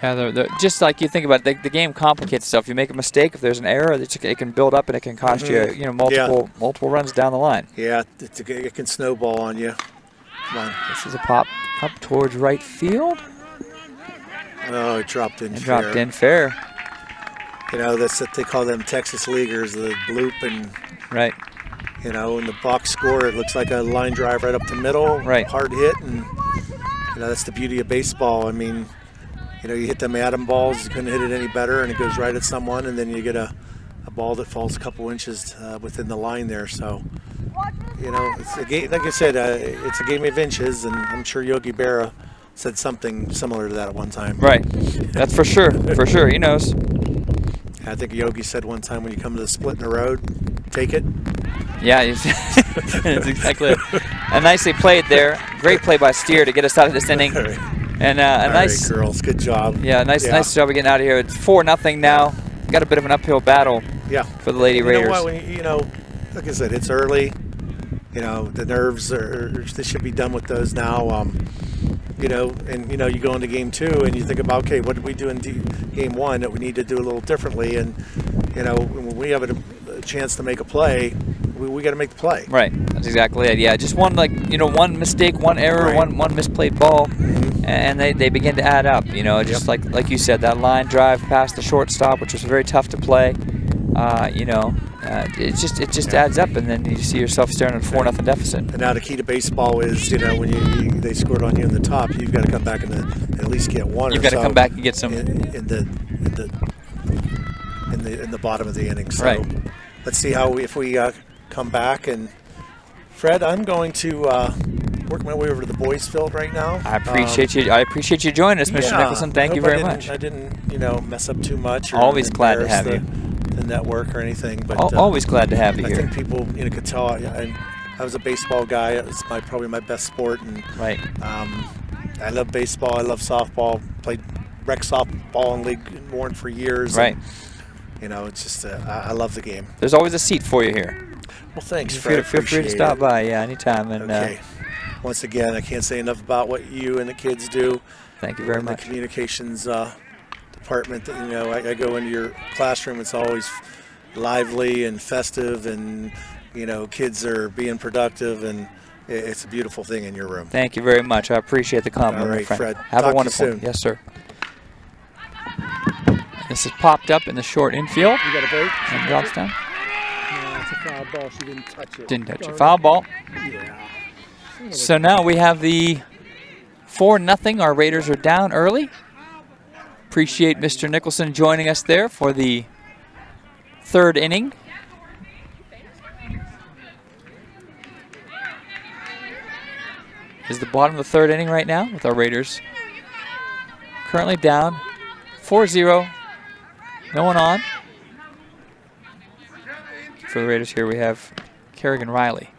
Yeah, just like you think about it, the game complicates stuff. You make a mistake, if there's an error, it can build up and it can cost you, you know, multiple runs down the line. Yeah, it can snowball on you. Come on. This is a pop up towards right field. Oh, it dropped in fair. Dropped in fair. You know, that's what they call them Texas leaguers, the bloop, and you know, in the box score, it looks like a line drive right up the middle, hard hit, and you know, that's the beauty of baseball. I mean, you know, you hit them atom balls, you couldn't hit it any better, and it goes right at someone, and then you get a ball that falls a couple inches within the line there. So, you know, it's a game, like I said, it's a game of inches, and I'm sure Yogi Berra said something similar to that at one time. Right, that's for sure, he knows. I think Yogi said one time, when you come to the split in the road, take it. Yeah, that's exactly it. And nicely played there. Great play by Steer to get us out of this inning. And a nice, right, girls, good job. Yeah, nice job of getting out of here. It's 4-0 now. Got a bit of an uphill battle. For the Lady Raiders. You know what? You know, like I said, it's early. You know, the nerves they should be done with those now. You know, and you know, you go into game 2 and you think about, okay, what did we do in game 1 that we need to do a little differently? And you know, when we have a chance to make a play, we got to make the play. Right. That's exactly it. Yeah, just one one mistake, one error, one misplayed ball, and they begin to add up. You know, just like you said, that line drive past the shortstop, which was very tough to play. You know, it just adds up, and then you see yourself staring at a 4-0 deficit. And now the key to baseball is, you know, when they scored on you in the top, you've got to come back and at least get one. You've got to come back and get some in the bottom of the inning. So let's see if we come back. And Fred, I'm going to work my way over to the boys' field right now. I appreciate you. I appreciate you joining us, Mr. Nicholson. Thank you very much. I didn't, you know, mess up too much. Or always glad to have you. the network or anything, but Always glad to have you I here. think people could tell I was a baseball guy. It was probably my best sport, and Right. I love baseball. I love softball. Played rec softball in League Warren for years. Right. And, it's just I love the game. There's always a seat for you here. Well, thanks, Feel Fred. free to Appreciate stop it. by. Yeah, anytime. And Okay. Once again, I can't say enough about what you and the kids do. thank you very In the much. communications department. I go into your classroom. It's always lively and festive, and kids are being productive, and it's a beautiful thing in your room. Thank you very much. I appreciate the compliment, All my right, friend. Fred. Have Talk a to you wonderful soon. Yes, sir. This is popped up in the short infield. You got a break? And drops down. No, it's a foul ball. She didn't touch it. Didn't touch it. Foul ball. Yeah. So now we have the 4-0. Our Raiders are down early. Appreciate Mr. Nicholson joining us there for the 3rd inning. Is the bottom of the 3rd inning right now with our Raiders currently down 4-0. No one on. For the Raiders here we have Kerrigan Riley.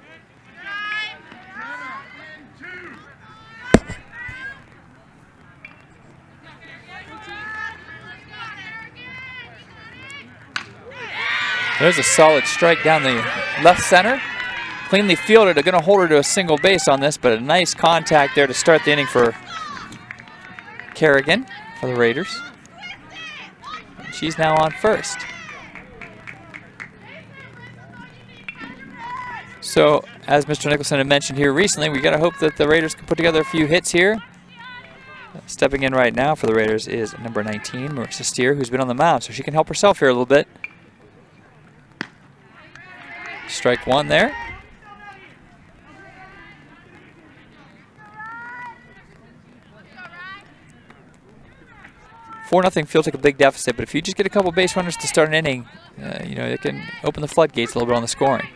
There's a solid strike down the left center. Cleanly fielded. They're going to hold her to a single base on this, but a nice contact there to start the inning for Kerrigan for the Raiders. She's now on first. So, as Mr. Nicholson had mentioned here recently, we got to hope that the Raiders can put together a few hits here. Stepping in right now for the Raiders is number 19, Marissa Steer, who's been on the mound, so she can help herself here a little bit. Strike one there. Four nothing feels like a big deficit, but if you just get a couple base runners to start an inning, it can open the floodgates a little bit on the scoring.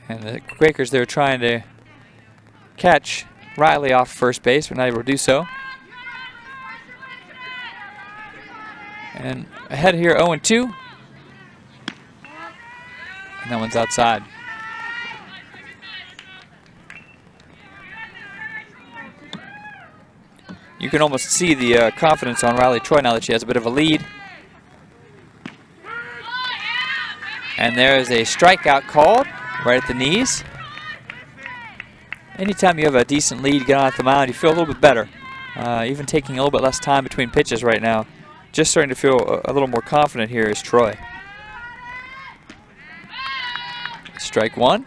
And the Quakers, they're trying to catch Riley off first base, but not able to do so. And ahead here, 0-2. And that one's outside. You can almost see the confidence on Riley Troy now that she has a bit of a lead. And there is a strikeout called right at the knees. Anytime you have a decent lead, get on at the mound, you feel a little bit better. Even taking a little bit less time between pitches right now. Just starting to feel a little more confident here is Troy. Strike one.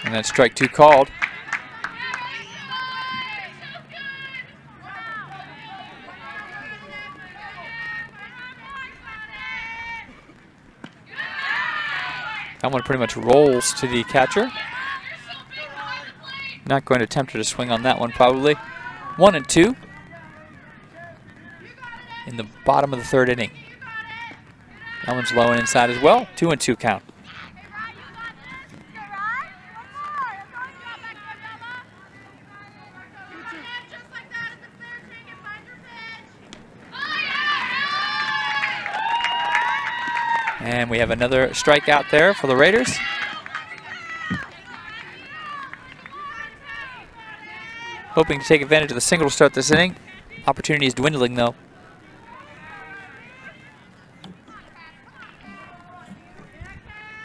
And that's strike two called. That one pretty much rolls to the catcher. Not going to attempt her to swing on that one probably. 1-2 in the bottom of the 3rd inning. That one's low and inside as well. 2-2 count. And we have another strikeout there for the Raiders. Hoping to take advantage of the single to start this inning. Opportunity is dwindling though.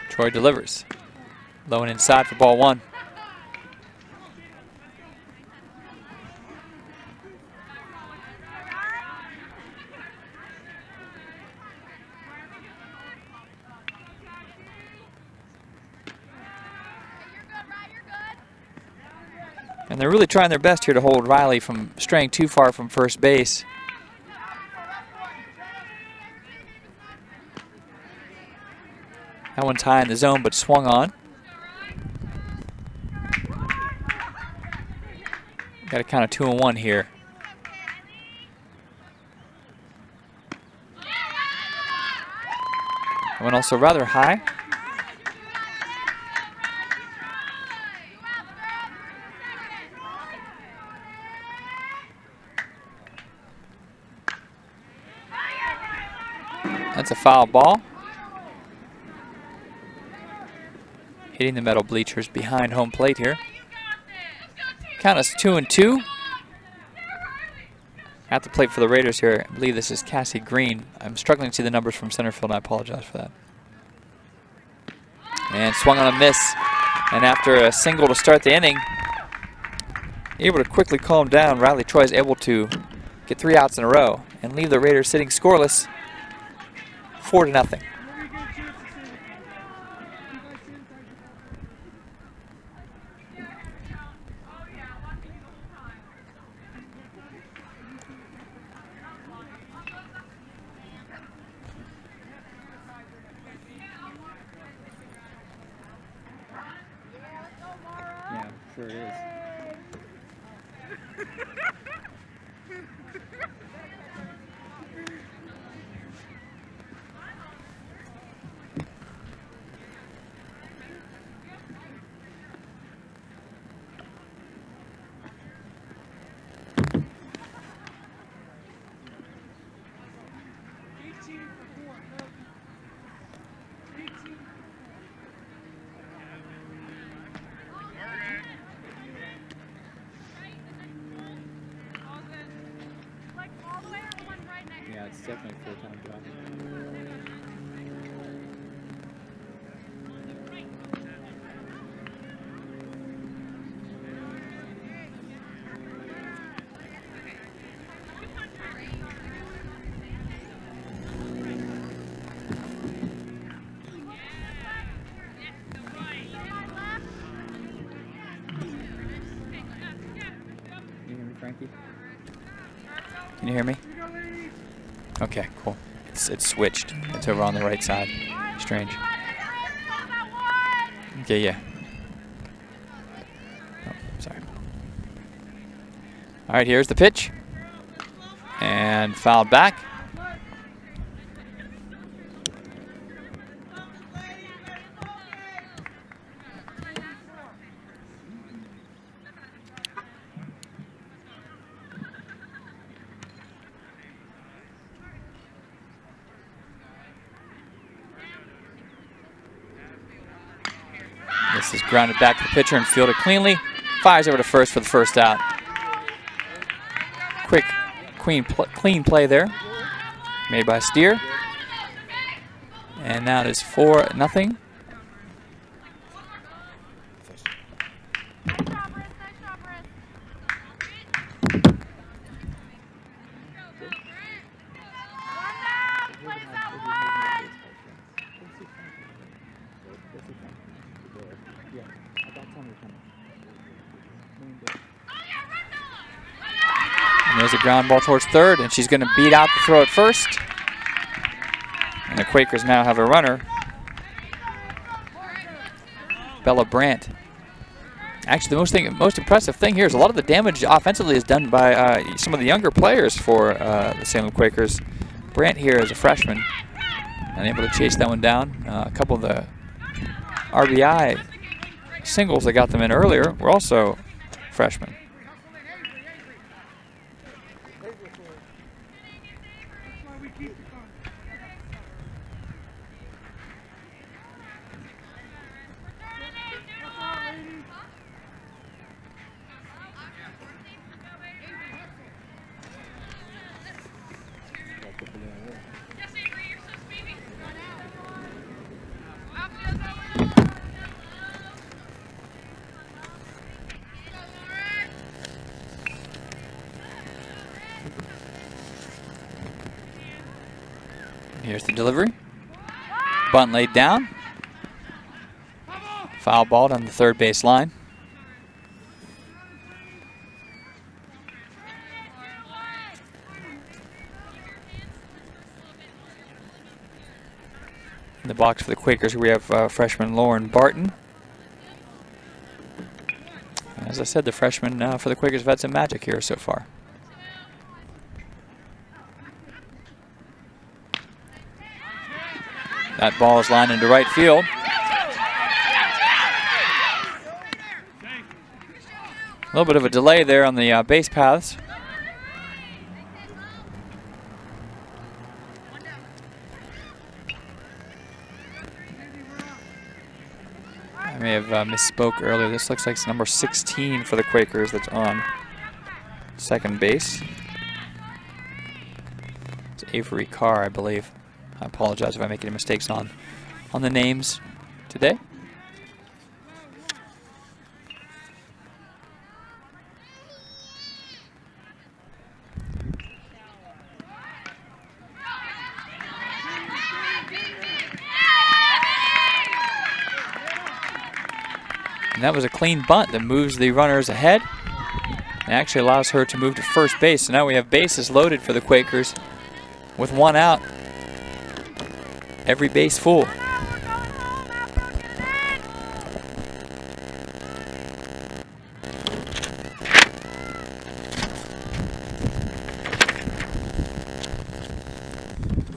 Troy delivers. Low and inside for ball one. And they're really trying their best here to hold Riley from straying too far from first base. That one's high in the zone, but swung on. Got a count of 2-1 here. Went also rather high. That's a foul ball. Hitting the metal bleachers behind home plate here. Count is 2-2. At the plate for the Raiders here, I believe this is Cassie Green. I'm struggling to see the numbers from center field, and I apologize for that. And swung on a miss. And after a single to start the inning, able to quickly calm down, Riley Troy is able to get 3 outs in a row and leave the Raiders sitting scoreless, 4-0. Yeah, sure is. Yeah, it's definitely a full-time job. Can you hear me, Frankie? Can you hear me? Okay, cool. It's switched. It's over on the right side. Strange. Okay, yeah. Oh, sorry. All right, here's the pitch. And fouled back. This is grounded back to the pitcher and fielded cleanly. Fires over to first for the first out. Quick, clean play there, made by Steer. And now it is 4-0. And there's a ground ball towards third, and she's going to beat out the throw at first. And the Quakers now have a runner, Bella Brandt. Actually, the most impressive thing here is a lot of the damage offensively is done by some of the younger players for the Salem Quakers. Brandt here is a freshman, and able to chase that one down. A couple of the RBI singles that got them in earlier were also freshmen. Here's the delivery. Bunt laid down. Foul ball on the third base line. In the box for the Quakers, we have freshman Lauren Barton. As I said, the freshmen for the Quakers have had some magic here so far. That ball is lined into right field. A little bit of a delay there on the base paths. I may have misspoke earlier. This looks like it's number 16 for the Quakers that's on second base. It's Avery Carr, I believe. I apologize if I make any mistakes on the names today. And that was a clean bunt that moves the runners ahead and actually allows her to move to first base. So now we have bases loaded for the Quakers with one out. Every base full.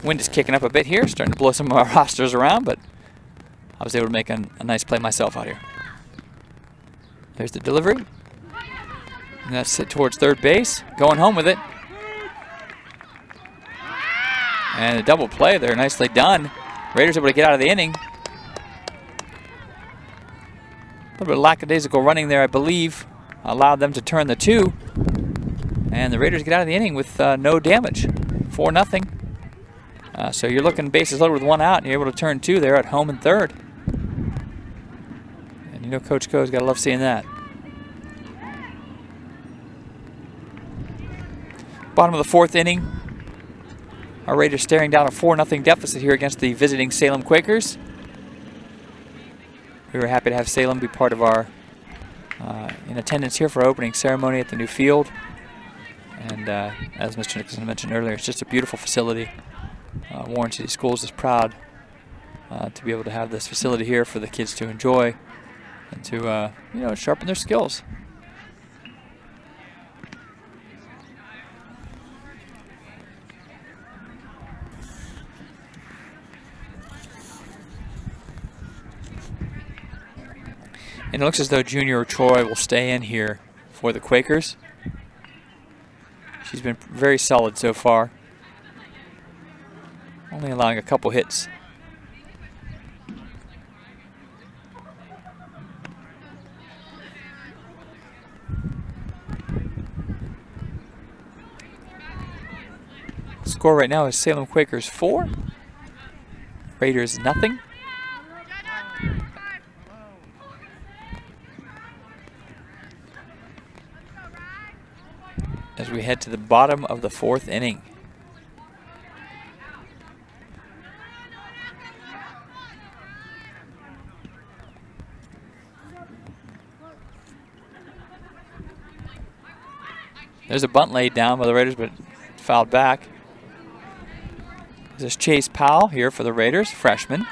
Wind is kicking up a bit here, starting to blow some of our rosters around, but I was able to make a nice play myself out here. There's the delivery. And that's it towards third base. Going home with it. And a double play there, nicely done. Raiders able to get out of the inning. A little bit of lackadaisical running there, I believe, allowed them to turn the 2. And the Raiders get out of the inning with no damage. 4-0. So you're looking bases loaded with one out, and you're able to turn 2 there at home and third. And you know Coach Co's got to love seeing that. Bottom of the 4th inning. Our Raiders staring down a 4-0 deficit here against the visiting Salem Quakers. We were happy to have Salem be part of our in attendance here for our opening ceremony at the new field. And as Mr. Nicholson mentioned earlier, it's just a beautiful facility. Warren City Schools is proud to be able to have this facility here for the kids to enjoy and to sharpen their skills. And it looks as though Junior Troy will stay in here for the Quakers. She's been very solid so far, only allowing a couple hits. The score right now is Salem Quakers 4, Raiders 0. As we head to the bottom of the 4th inning. There's a bunt laid down by the Raiders, but fouled back. This is Chase Powell here for the Raiders, freshman.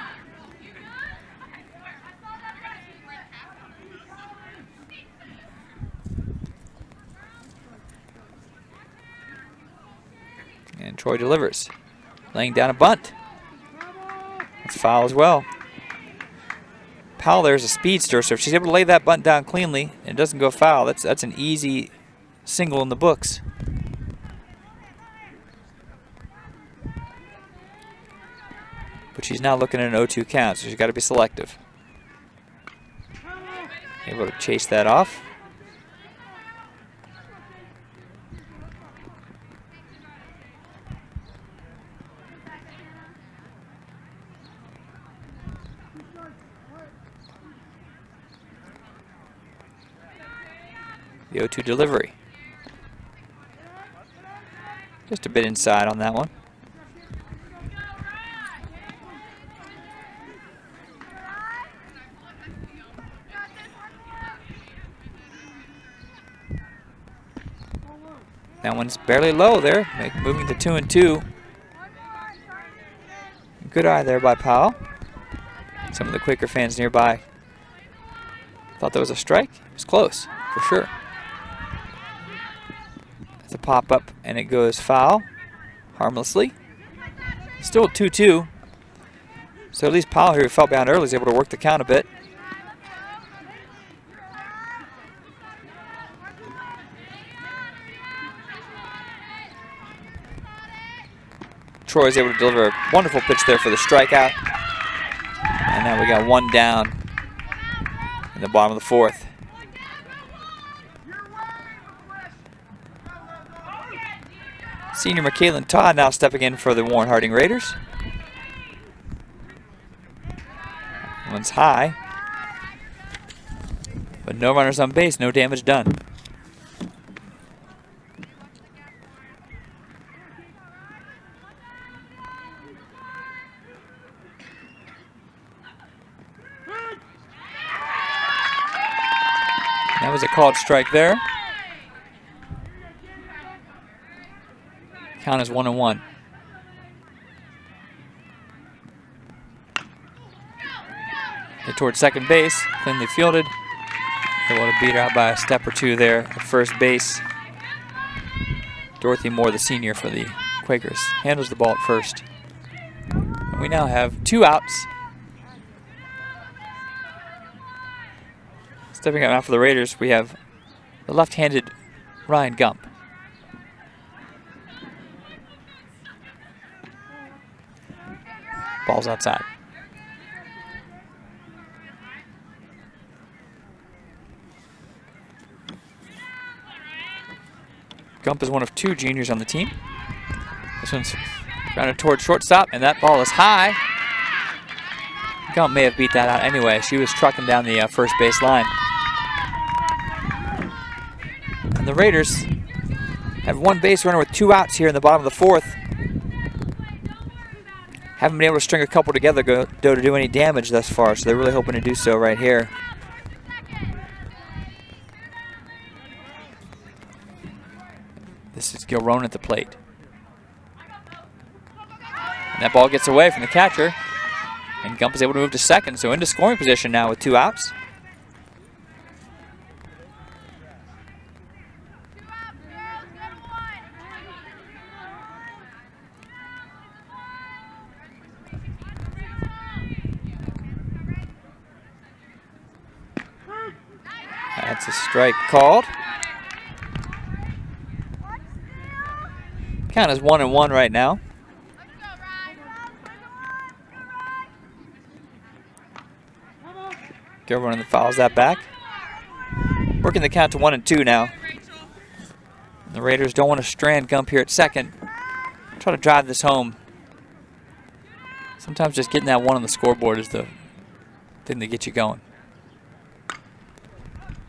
And Troy delivers, laying down a bunt. That's foul as well. Powell there's a speedster, so if she's able to lay that bunt down cleanly and it doesn't go foul, that's an easy single in the books. But she's now looking at an 0-2 count, so she's got to be selective. Able to chase that off. The 0-2 delivery. Just a bit inside on that one. That one's barely low there, moving to 2-2. Good eye there by Powell. Some of the Quaker fans nearby thought that was a strike. It was close, for sure. It's a pop up and it goes foul, harmlessly. Still 2-2. So at least Powell, who fell behind early, is able to work the count a bit. Troy is able to deliver a wonderful pitch there for the strikeout. And now we got one down in the bottom of the fourth. Senior McKaylin Todd now stepping in for the Warren Harding Raiders. One's high, but no runners on base, no damage done. That was a called strike there. Count is 1-1. Hit towards second base, cleanly fielded. Able to beat her out by a step or two there at first base. Dorothy Moore, the senior for the Quakers, handles the ball at first. And we now have 2 outs. Stepping out now for the Raiders, we have the left-handed Ryan Gump. Ball's outside. Gump is one of 2 juniors on the team. This one's grounded towards shortstop, and that ball is high. Gump may have beat that out anyway. She was trucking down the first base line. And the Raiders have 1 base runner with 2 outs here in the bottom of the fourth. Haven't been able to string a couple together to do any damage thus far, so they're really hoping to do so right here. This is Gilrone at the plate. And that ball gets away from the catcher. And Gump is able to move to second, so into scoring position now with 2 outs. That's a strike called. Count is 1-1 right now. Gilrone fouls that back. Working the count to 1-2 now. The Raiders don't want to strand Gump here at second. Try to drive this home. Sometimes just getting that 1 on the scoreboard is the thing that gets you going.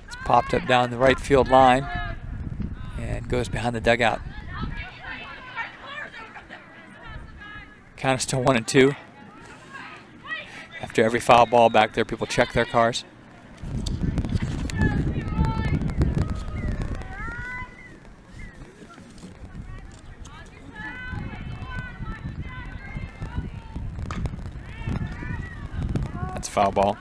It's popped up down the right field line and goes behind the dugout. Count is still 1-2. After every foul ball back there, people check their cars. That's a foul ball.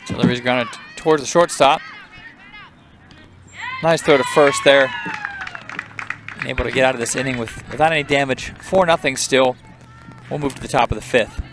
Delivery's grounded towards the shortstop. Nice throw to first there. And able to get out of this inning without any damage. 4-0 still. We'll move to the top of the 5th.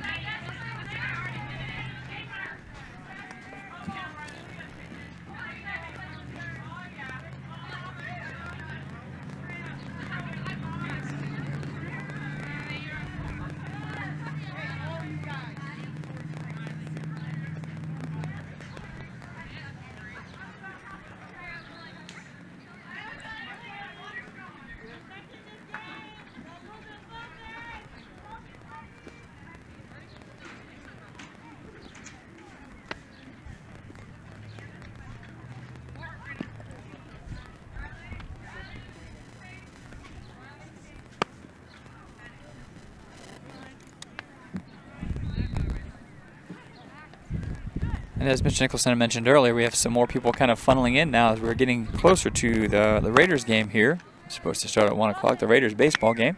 And as Mr. Nicholson mentioned earlier, we have some more people kind of funneling in now as we're getting closer to the Raiders game here. It's supposed to start at 1 o'clock, the Raiders baseball game.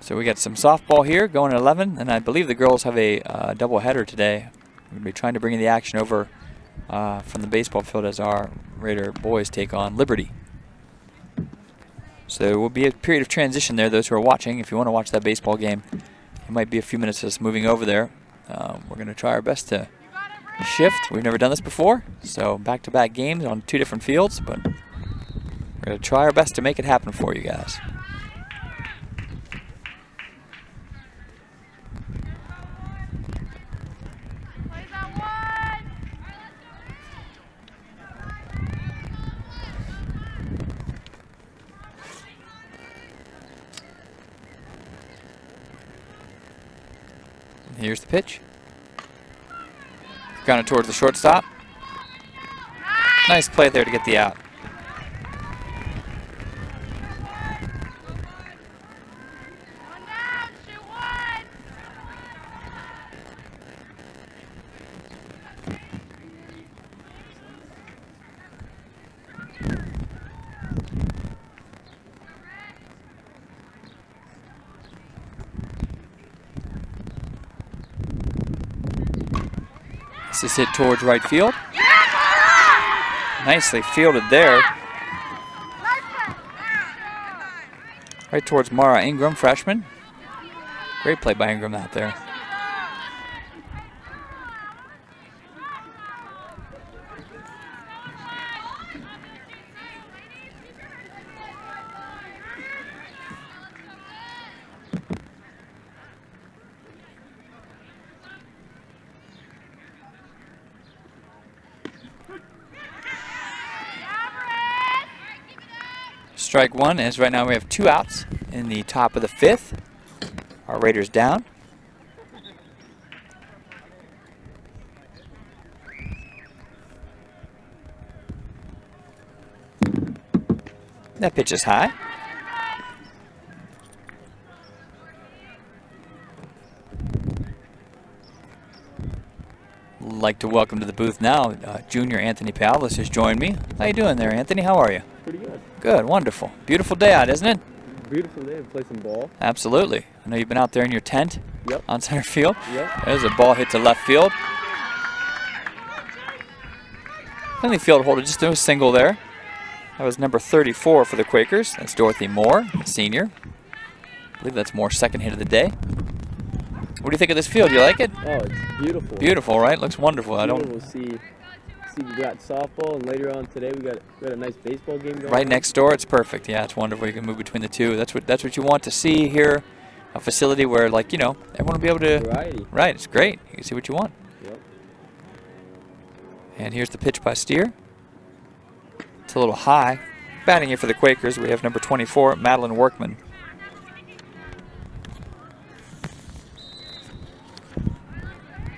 So we got some softball here going at 11, and I believe the girls have a doubleheader today. We're going to be trying to bring the action over from the baseball field as our Raider boys take on Liberty. So there will be a period of transition there, those who are watching. If you want to watch that baseball game, it might be a few minutes of us moving over there. We're going to try our best to shift. We've never done this before, so back-to-back games on 2 different fields, but we're going to try our best to make it happen for you guys. Here's the pitch. Grounded towards the shortstop. Nice play there to get the out. This is hit towards right field. Nicely fielded there. Right towards Mara Ingram, freshman. Great play by Ingram out there. Strike one, as right now we have 2 outs in the top of the 5th. Our Raiders down. That pitch is high. Like to welcome to the booth now, junior Anthony Pavlis has joined me. How you doing there, Anthony? How are you? Pretty good. Good, wonderful. Beautiful day out, isn't it? Beautiful day to play some ball. Absolutely. I know you've been out there in your tent. Yep. On center field. Yep. There's a ball hit to left field. Friendly field holder, just a single there. That was number 34 for the Quakers. That's Dorothy Moore, the senior. I believe that's Moore's second hit of the day. What do you think of this field? You like it? Oh, it's beautiful. Beautiful, right? Looks wonderful. We'll see. We got softball, and later on today we got a nice baseball game going. Right next door, it's perfect. Yeah, it's wonderful. You can move between the two. That's what you want to see here. A facility where, like, you know, everyone will be able to. Variety. Right, it's great. You can see what you want. Yep. And here's the pitch by Steer. It's a little high. Batting here for the Quakers, we have number 24, Madeline Workman.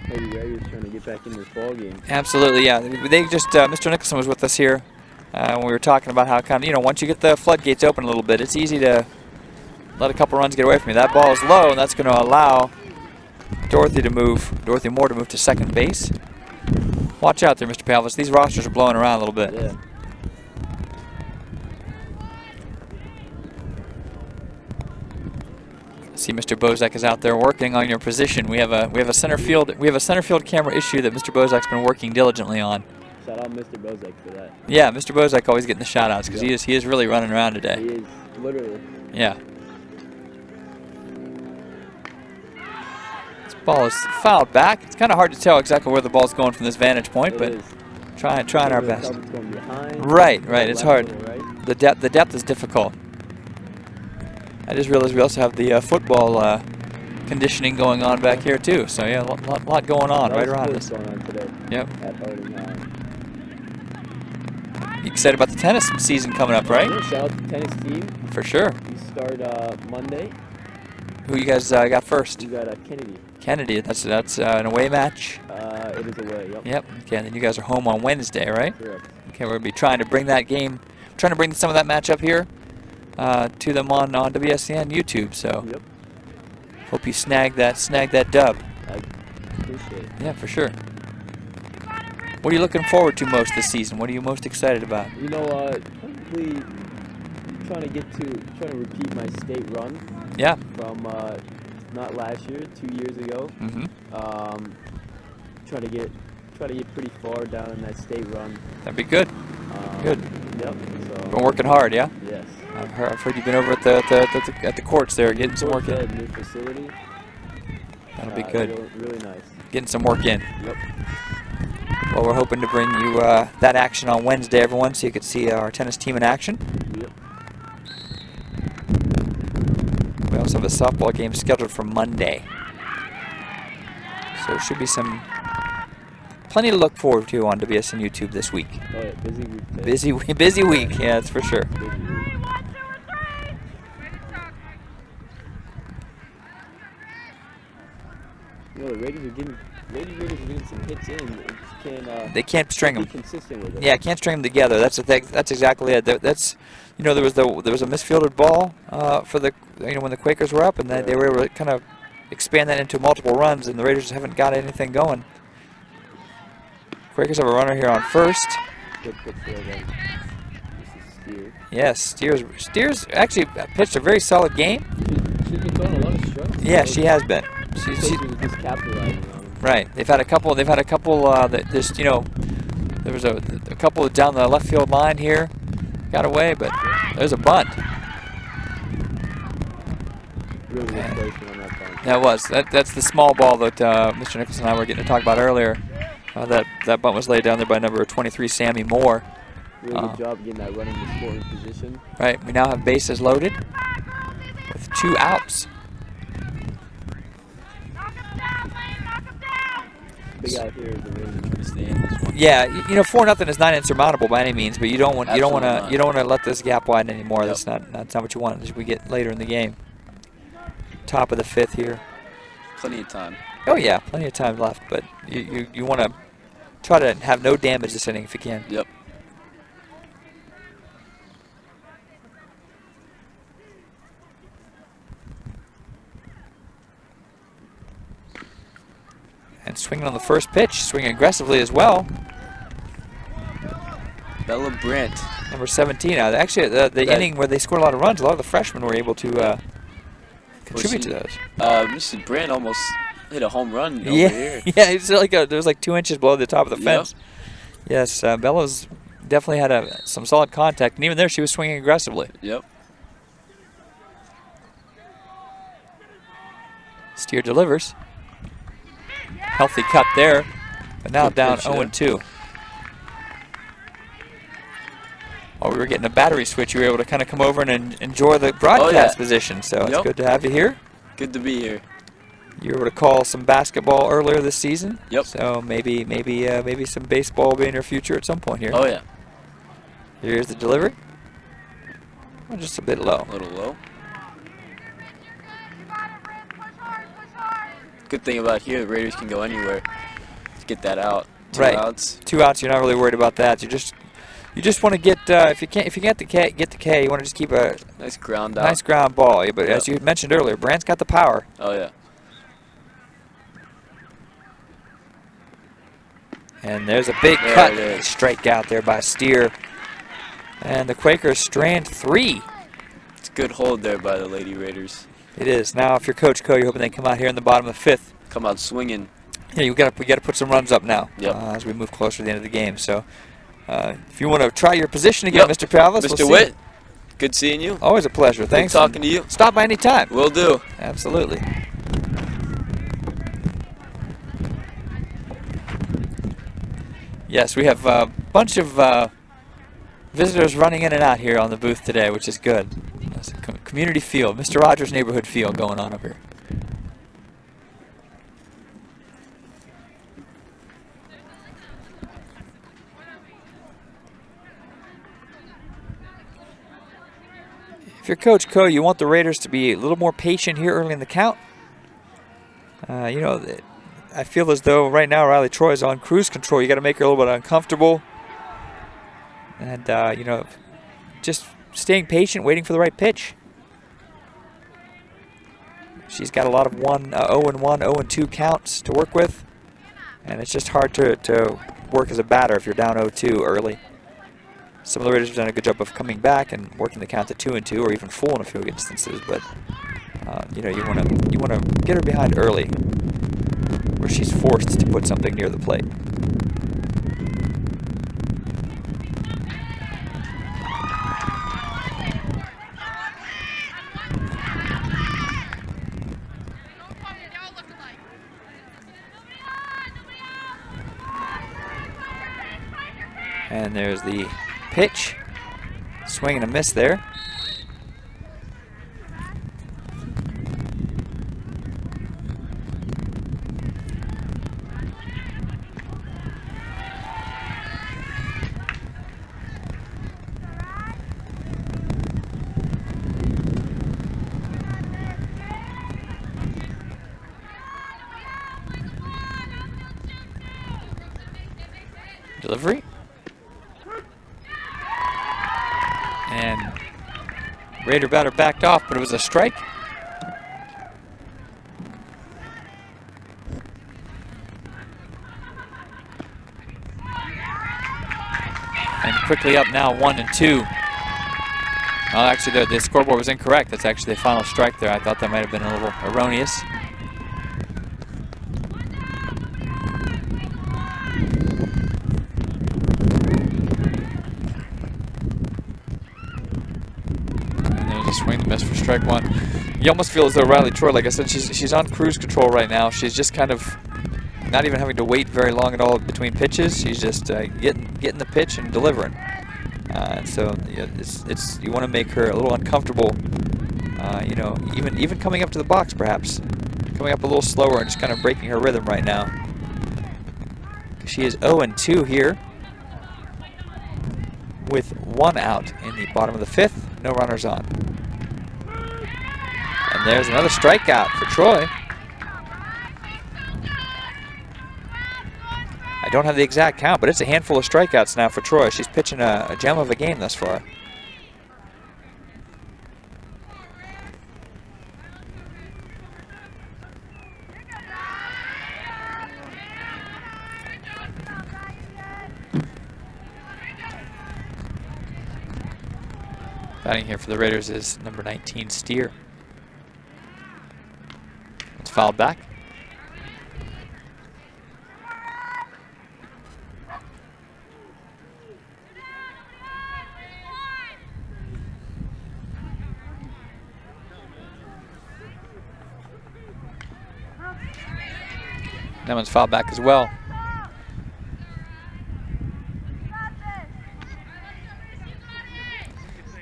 Maybe Raiders trying to get back in this ball game. Absolutely, yeah. They just Mr. Nicholson was with us here when we were talking about how kind of, you know, once you get the floodgates open a little bit, it's easy to let a couple runs get away from you. That ball is low, and that's going to allow Dorothy Moore to move to second base. Watch out there, Mr. Pavlis. These rosters are blowing around a little bit. Yeah. See, Mr. Bozak is out there working on your position. We have a center field camera issue that Mr. Bozak's been working diligently on. Shout out Mr. Bozak for that. Yeah, Mr. Bozak always getting the shout outs because he is really running around today. He is, literally. Yeah. This ball is fouled back. It's kind of hard to tell exactly where the ball's going from this vantage point, but trying our best. Right. It's hard. The depth is difficult. I just realized we also have the football conditioning going on back here too. So yeah, a lot going on right around us. Going on today. Yep. At Harding. You excited about the tennis season coming up, right? Yeah, shout out to the tennis team. For sure. We start Monday. Who you guys got first? We got Kennedy. Kennedy. That's an away match. It is away. Yep. Yep. Okay, and then you guys are home on Wednesday, right? Correct. Okay, we're gonna be trying to bring that game, trying to bring some of that match up here to them on WSCN YouTube. So Yep. hope you snag that dub. I appreciate it. Yeah, for sure. What are you looking forward to most this season? What are you most excited about? You know, probably trying to repeat my state run. Yeah. From not last year, 2 years ago. Try to get pretty far down in that state run. That'd be good. Good. Yep. So. Been working hard, yeah. Yes. I've heard you've been over at the courts there, getting some work in. New facility. That'll be good. Really nice. Getting some work in. Yep. Well, we're hoping to bring you that action on Wednesday, everyone, so you could see our tennis team in action. Yep. We also have a softball game scheduled for Monday. So there should be plenty to look forward to on WSN YouTube this week. Oh, yeah, busy week. Busy week, yeah, that's for sure. You know, the Raiders are getting some hits in. They can't string them. Be consistent with it. Yeah, can't string them together. That's the thing. That's exactly it. That's, you know, there was a misfielded ball for the, you know, when the Quakers were up, and they were able to kind of expand that into multiple runs, and the Raiders haven't got anything going. Quakers have a runner here on first. Good pitch there, then. This is Steer. Yes, Steers actually pitched a very solid game. She's been throwing a lot of strikes. Yeah, she has been. She was just capitalizing on them. Right. They've had a couple that just, you know, there was a couple down the left field line here, got away, but there's a bunt. Really good placement on that bunt. That was. That's the small ball that Mr. Nicholson and I were getting to talk about earlier. That bunt was laid down there by number 23, Sammy Moore. Really good job getting that running the scoring position. Right. We now have bases loaded with 2 outs. Big out here is the Raiders. Yeah, you know, 4-0 is not insurmountable by any means, but you don't want to let this gap widen anymore. Yep. That's not what you want as we get later in the game. Top of the 5th here. Plenty of time. Oh yeah, plenty of time left, but you want to try to have no damage this inning if you can. Yep. And swinging on the first pitch, swinging aggressively as well. Bella Brandt. Number 17. Actually, the inning where they scored a lot of runs, a lot of the freshmen were able to contribute to those. Mr. Brandt almost hit a home run over here. Yeah, it's like there was like 2 inches below the top of the fence. Yes, Bella's definitely had some solid contact, and even there she was swinging aggressively. Yep. Steer delivers. Healthy cut there, but now down 0-2. While we were getting a battery switch, you were able to kind of come over and enjoy the broadcast position. So it's good to have you here. Good to be here. You were able to call some basketball earlier this season. Yep. So maybe some baseball will be in your future at some point here. Oh yeah. Here's the delivery. Well, just a bit low. A little low. Good thing about here, the Raiders can go anywhere to get that out. 2 outs. 2 outs. You're not really worried about that. You just want to get if you get the K, you want to just keep a nice ground out. Nice ground ball. But as you mentioned earlier, Brandt's got the power. Oh yeah. And there's a big cut strikeout there by Steer. And the Quakers strand 3. It's a good hold there by the Lady Raiders. It is. Now, if you're Coach Co, you're hoping they come out here in the bottom of the 5th. Come out swinging. Yeah, we got to put some runs up now as we move closer to the end of the game. So, if you want to try your position again, Mr. Palvis, Mr. Witt, good seeing you. Always a pleasure. Thanks. Good talking to you. Stop by any time. Will do. Absolutely. Yes, we have a bunch of visitors running in and out here on the booth today, which is good. It's a community feel, Mr. Rogers neighborhood feel going on over here. If you're Coach Co, you want the Raiders to be a little more patient here early in the count. You know, I feel as though right now Riley Troy is on cruise control. You got to make her a little bit uncomfortable. And, you know, just staying patient, waiting for the right pitch. She's got a lot of 0-1, 0-2 counts to work with. And it's just hard to work as a batter if you're down 0-2 early. Some of the Raiders have done a good job of coming back and working the count to 2-2, or even full in a few instances. But you know, you want to get her behind early, where she's forced to put something near the plate. And there's the pitch. Swing and a miss there. Delivery. And Raider batter backed off, but it was a strike. And quickly up now, 1-2. Well, actually, the scoreboard was incorrect. That's actually the final strike there. I thought that might have been a little erroneous. Swing and miss for strike one. You almost feel as though Riley Troy, like I said, she's on cruise control right now. She's just kind of not even having to wait very long at all between pitches. She's just getting the pitch and delivering. And so it's you want to make her a little uncomfortable. You know, even coming up to the box, perhaps coming up a little slower and just kind of breaking her rhythm right now. She is 0-2 here, with 1 out in the bottom of the 5th. No runners on. And there's another strikeout for Troy. I don't have the exact count, but it's a handful of strikeouts now for Troy. She's pitching a gem of a game thus far. Batting here for the Raiders is number 19, Steer. It's fouled back. That one's fouled back as well.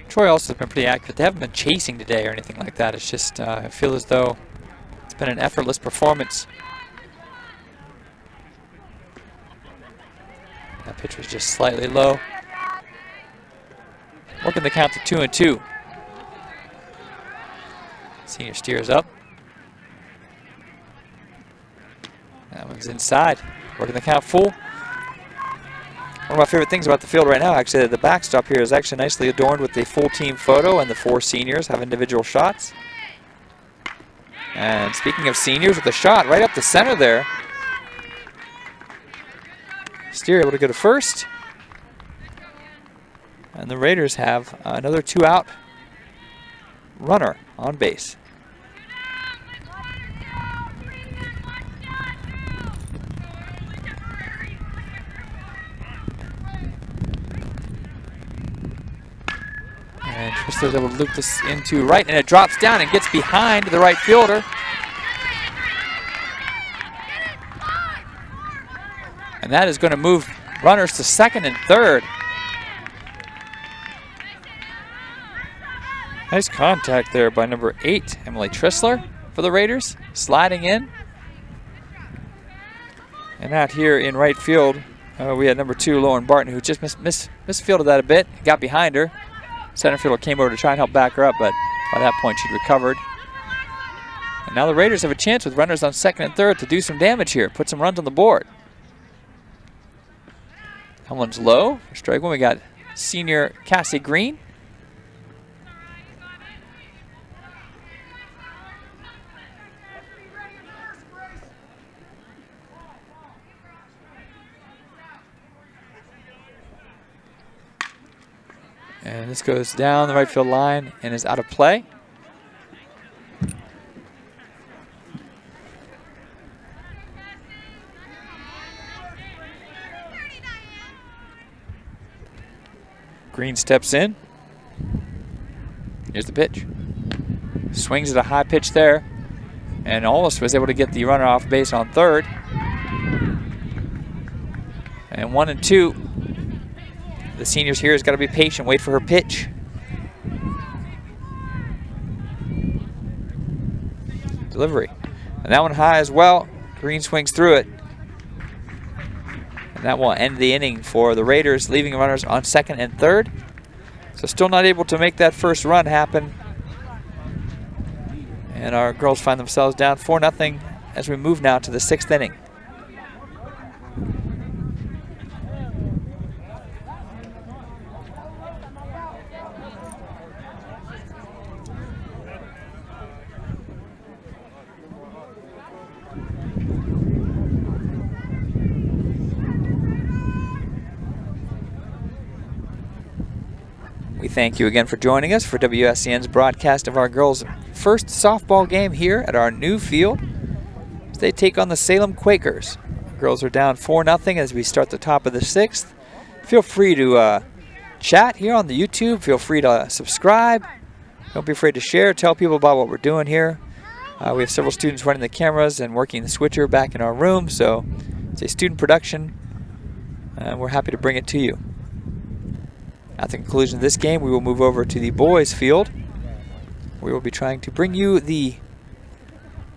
Troy also has been pretty accurate. They haven't been chasing today or anything like that. It's just, I feel as though it's been an effortless performance. That pitch was just slightly low. Working the count to 2-2. Senior steers up. That one's inside. Working the count full. One of my favorite things about the field right now, actually, the backstop here is actually nicely adorned with the full team photo, and the 4 seniors have individual shots. And speaking of seniors, with a shot right up the center there. Steer able to go to first. And the Raiders have another 2-out runner on base. And Trista's able to loop this into right, and it drops down and gets behind the right fielder. And that is going to move runners to second and third. Nice contact there by number 8, Emily Trissler for the Raiders, sliding in. And out here in right field, we had number 2, Lauren Barton, who just misfielded that a bit, got behind her. Center fielder came over to try and help back her up, but by that point she'd recovered. And now the Raiders have a chance with runners on second and third to do some damage here, put some runs on the board. That one's low. For strike one, we got senior Cassie Green. this goes down the right field line and is out of play. Green steps in. Here's the pitch. Swings at a high pitch there, and almost was able to get the runner off base on third. And 1 and 2. The seniors here has got to be patient, wait for her pitch. Delivery. And that one high as well. Green swings through it. And that will end the inning for the Raiders, leaving runners on second and third. So still not able to make that first run happen. And our girls find themselves down 4-0 as we move now to the 6th inning. We thank you again for joining us for WSCN's broadcast of our girls' first softball game here at our new field as they take on the Salem Quakers. Girls are down 4-0 as we start the top of the 6th. Feel free to chat here on the YouTube. Feel free to subscribe. Don't be afraid to share. Tell people about what we're doing here. We have several students running the cameras and working the switcher back in our room, so it's a student production, and we're happy to bring it to you. At the conclusion of this game, we will move over to the boys' field. We will be trying to bring you the,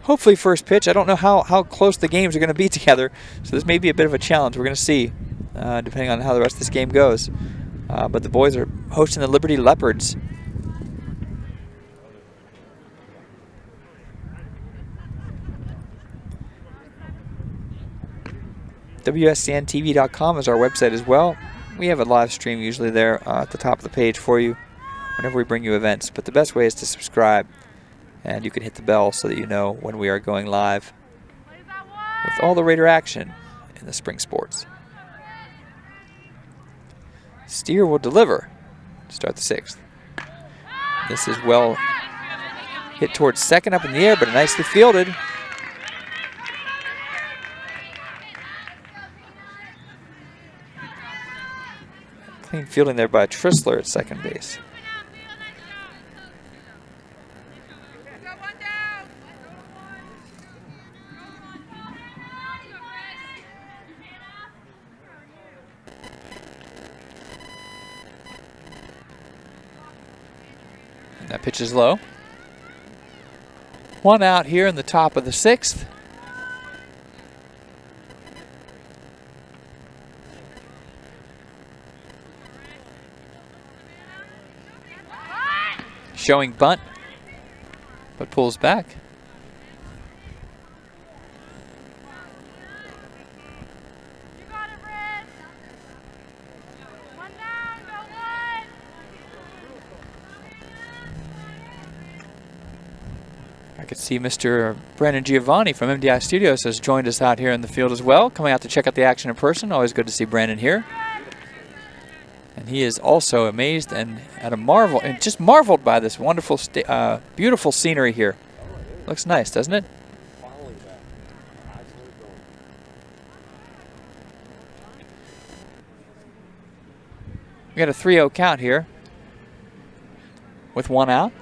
hopefully, first pitch. I don't know how close the games are going to be together, so this may be a bit of a challenge. We're going to see, depending on how the rest of this game goes. But the boys are hosting the Liberty Leopards. WSCNTV.com is our website as well. We have a live stream usually there at the top of the page for you whenever we bring you events. But the best way is to subscribe, and you can hit the bell so that you know when we are going live with all the Raider action in the spring sports. Steer will deliver to start the 6th. This is well hit towards second up in the air, but nicely fielded. Clean fielding there by Trissler at second base. And that pitch is low. 1 out here in the top of the 6th. Showing bunt, but pulls back. You got it, Red. 1 down, go 1. I could see Mr. Brandon Giovanni from MDI Studios has joined us out here in the field as well, coming out to check out the action in person. Always good to see Brandon here. And he is also amazed and at a marvel, and just marveled by this wonderful, beautiful scenery here. Looks nice, doesn't it? We got a 3-0 count here with 1 out.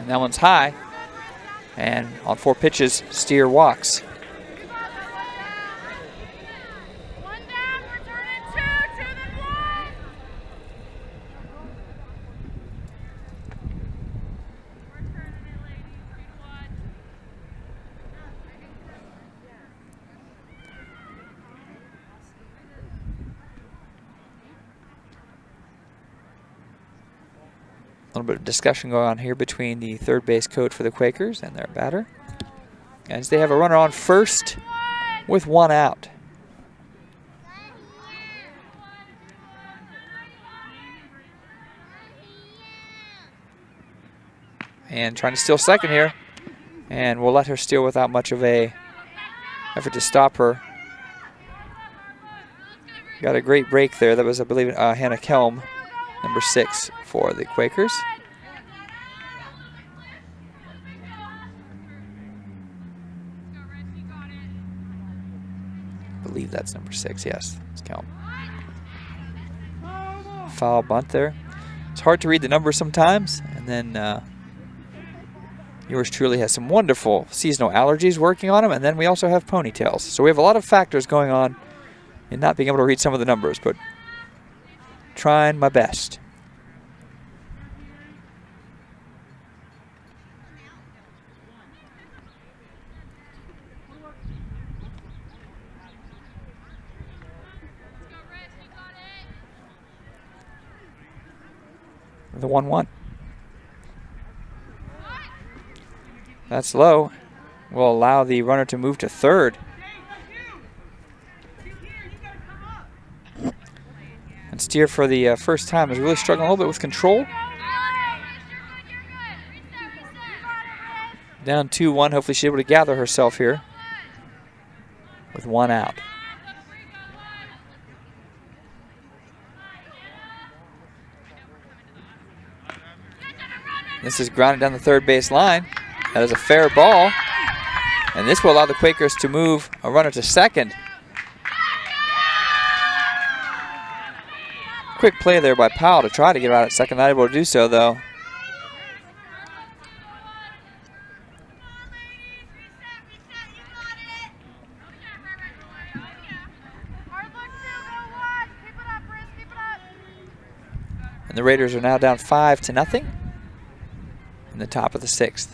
And that one's high. And on 4 pitches, Steer walks. A little bit of discussion going on here between the third base coach for the Quakers and their batter, as they have a runner on first with 1 out. And trying to steal second here, and we'll let her steal without much of a effort to stop her. Got a great break there. That was, I believe, Hannah Kelm, number 6 for the Quakers. I believe that's number 6, yes, it's Kelm. Foul bunt there. It's hard to read the numbers sometimes, and then yours truly has some wonderful seasonal allergies working on him, and then we also have ponytails. So we have a lot of factors going on in not being able to read some of the numbers, but trying my best. The 1-1. That's low. Will allow the runner to move to third. And Steer, for the first time, is really struggling a little bit with control. Down 2-1. Hopefully she's able to gather herself here with 1 out. This is grounded down the third base line. That is a fair ball. And this will allow the Quakers to move a runner to second. Quick play there by Powell to try to get out at second. Not able to do so, though. And the Raiders are now down 5-0 in the top of the 6th.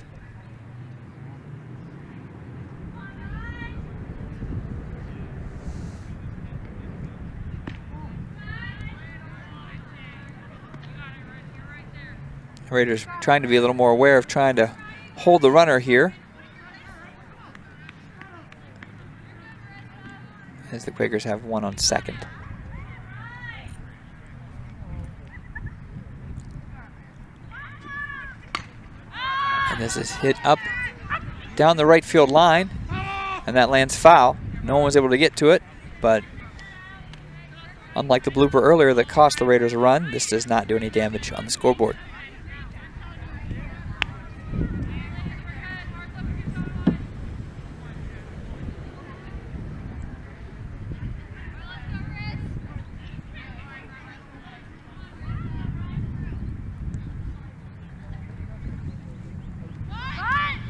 Raiders trying to be a little more aware of trying to hold the runner here, as the Quakers have 1 on second. And this is hit up down the right field line, and that lands foul. No one was able to get to it, but unlike the blooper earlier that cost the Raiders a run, this does not do any damage on the scoreboard.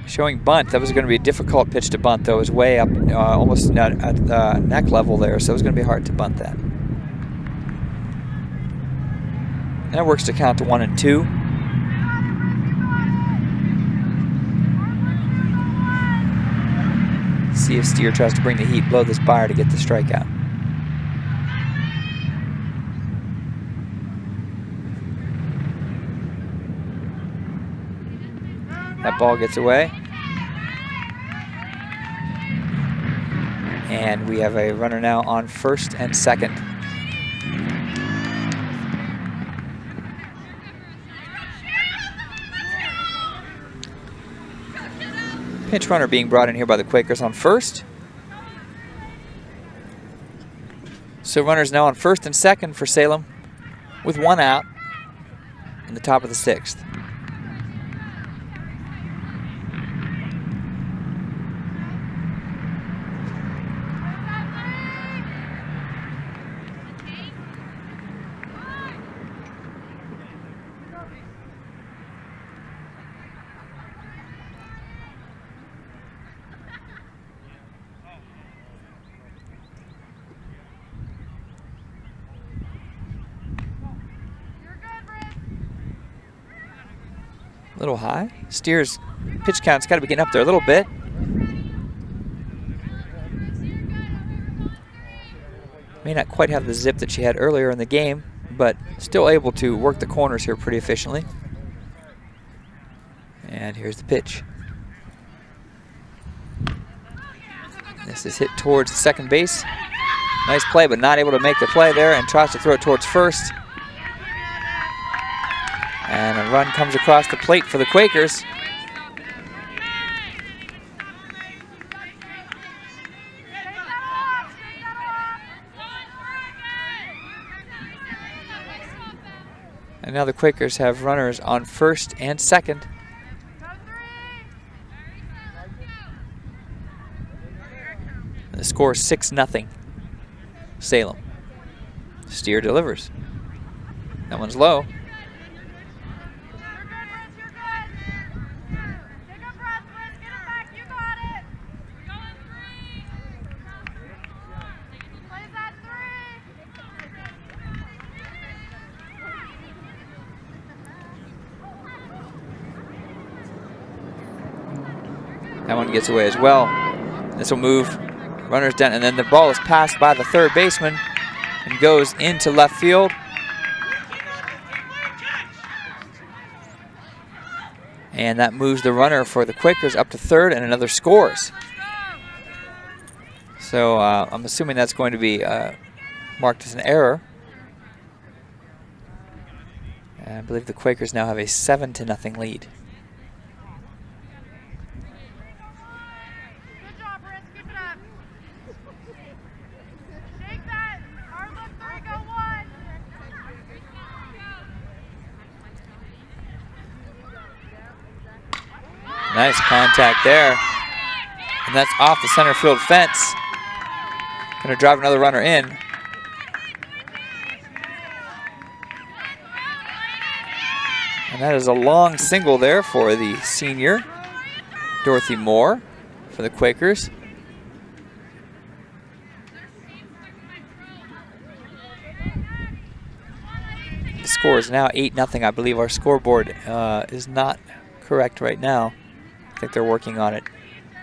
Showing bunt. That was going to be a difficult pitch to bunt, though. It was way up, almost at the neck level there, so it was going to be hard to bunt that. That works to count to 1 and 2. See if Steer tries to bring the heat below this Buyer to get the strikeout. That ball gets away. And we have a runner now on first and second. Pinch runner being brought in here by the Quakers on first. So runners now on first and second for Salem with 1 out in the top of the 6th. A little high. Steer's pitch count's got to be getting up there a little bit. May not quite have the zip that she had earlier in the game, but still able to work the corners here pretty efficiently. And here's the pitch. This is hit towards the second base. Nice play, but not able to make the play there, and tries to throw it towards first. And a run comes across the plate for the Quakers. And now the Quakers have runners on first and second. The score is 6-0. Salem. Steer delivers. That one's low. That one gets away as well. This will move runners down, and then the ball is passed by the third baseman and goes into left field. And that moves the runner for the Quakers up to third, and another scores. So I'm assuming that's going to be marked as an error. And I believe the Quakers now have a 7-0 lead. Nice contact there. And that's off the center field fence. Gonna drive another runner in. And that is a long single there for the senior, Dorothy Moore, for the Quakers. The score is now 8-0. I believe our scoreboard is not correct right now. I think they're working on it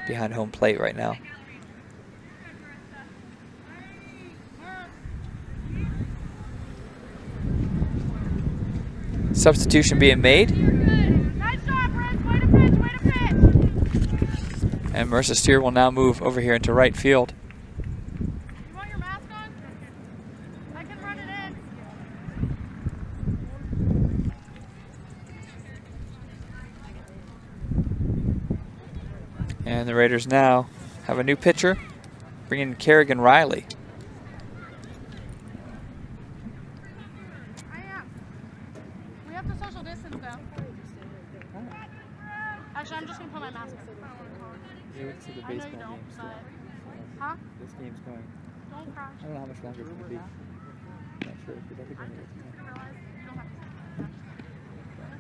behind home plate right now. Substitution being made. Nice job, Brent. Way to pitch, way to pitch. And Marissa Steer will now move over here into right field. You want your mask on? I can run it in. And the Raiders now have a new pitcher, bringing in Kerrigan Riley. We have to social distance though. Actually, I'm just gonna put my mask on. Yeah, we can see the I know you baseball don't, games. but huh? This game's going. Don't crash. I don't know how much longer it's going to be. Not sure, because I think we're going to get You don't have to.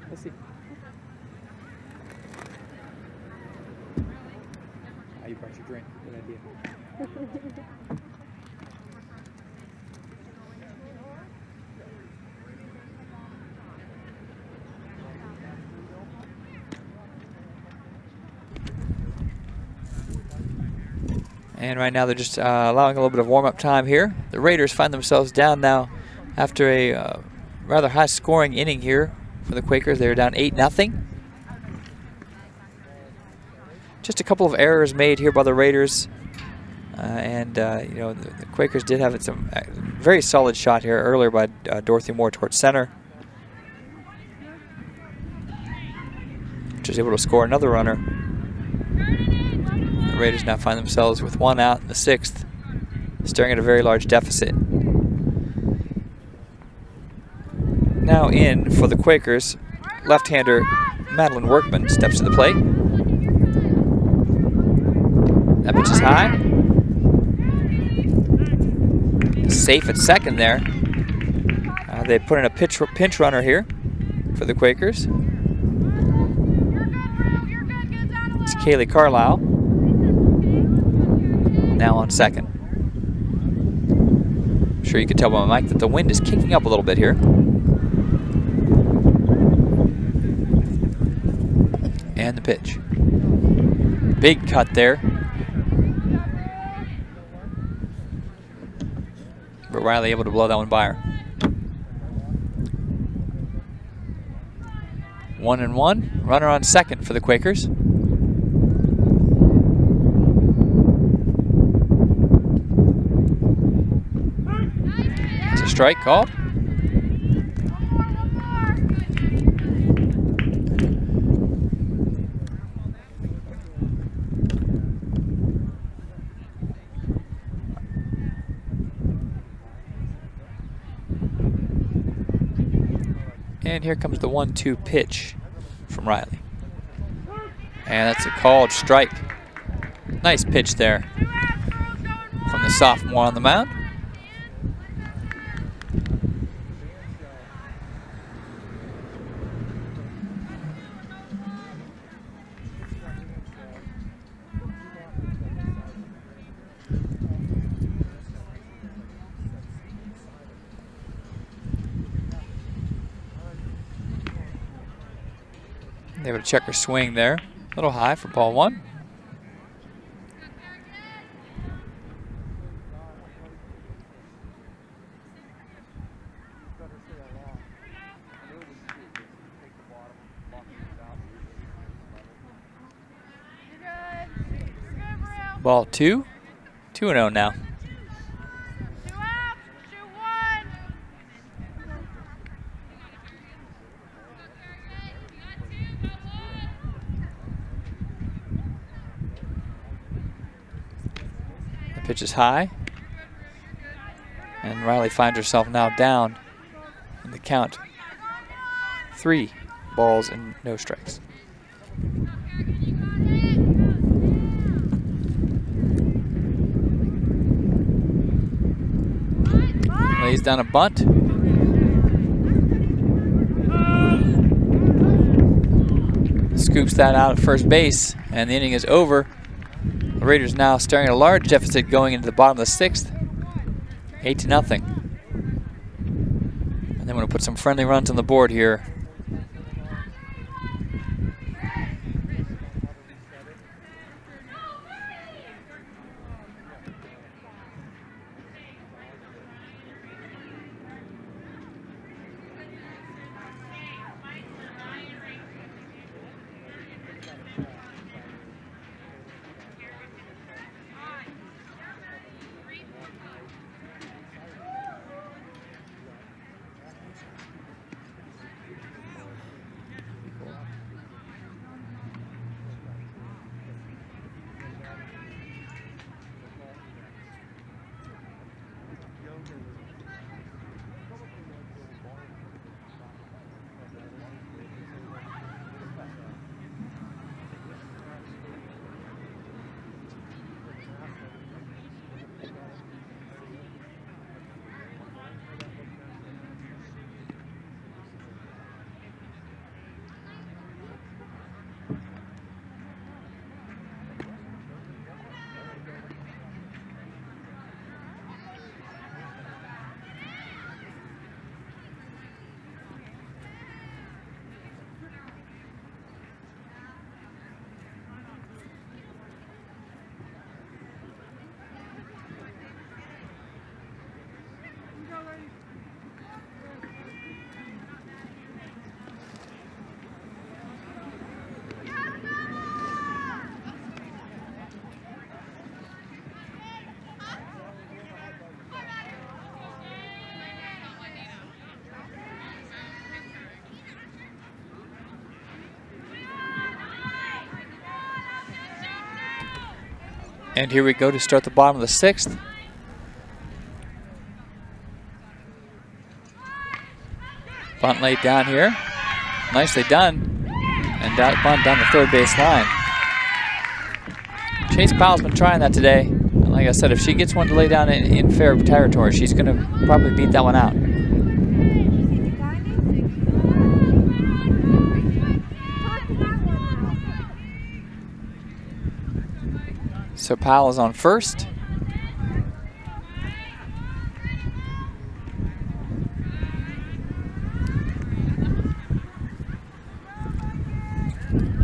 Let's see. You brought your drink. Good idea. And right now they're just allowing a little bit of warm-up time here. The Raiders find themselves down now after a rather high-scoring inning here for the Quakers. They're down 8-0. Just a couple of errors made here by the Raiders. You know, the Quakers did have some very solid shot here earlier by Dorothy Moore towards center, which was able to score another runner. The Raiders now find themselves with one out in the sixth, staring at a very large deficit. Now in for the Quakers, left-hander Madeline Workman steps to the plate. That pitch is high. Safe at second there. They put in a pinch runner here for the Quakers. It's Kaylee Carlisle. Now on second. I'm sure you can tell by my mic that the wind is kicking up a little bit here. And the pitch. Big cut there. But Riley able to blow that one by her. 1-1. Runner on second for the Quakers. It's a strike called. And here comes the 1-2 pitch from Riley. And that's a called strike. Nice pitch there from the sophomore on the mound. They have a checker swing there. A little high for ball 1. Ball 2. 2-0 now. 2 outs, shoot 1. The pitch is high. And Riley finds herself now down in the count. 3 balls and no strikes. Lays down a bunt. Scoops that out at first base, and the inning is over. The Raiders now staring at a large deficit going into the bottom of the 6th. 8-0. And they want to put some friendly runs on the board here. And here we go to start the bottom of the 6th. Bunt laid down here. Nicely done. And that bunt down the third base line. Chase Powell's been trying that today. And like I said, if she gets one to lay down in fair territory, she's going to probably beat that one out. So Powell is on first.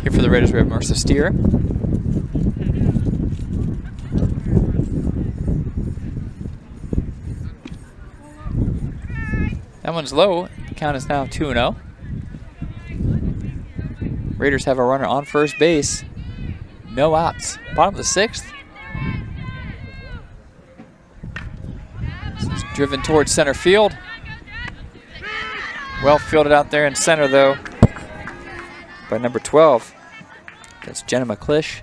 Here for the Raiders, we have Marissa Steer. That one's low. The count is now 2-0. Raiders have a runner on first base. No outs. Bottom of the 6th. This is driven towards center field. Well fielded out there in center, though, by number 12. That's Jenna McClish.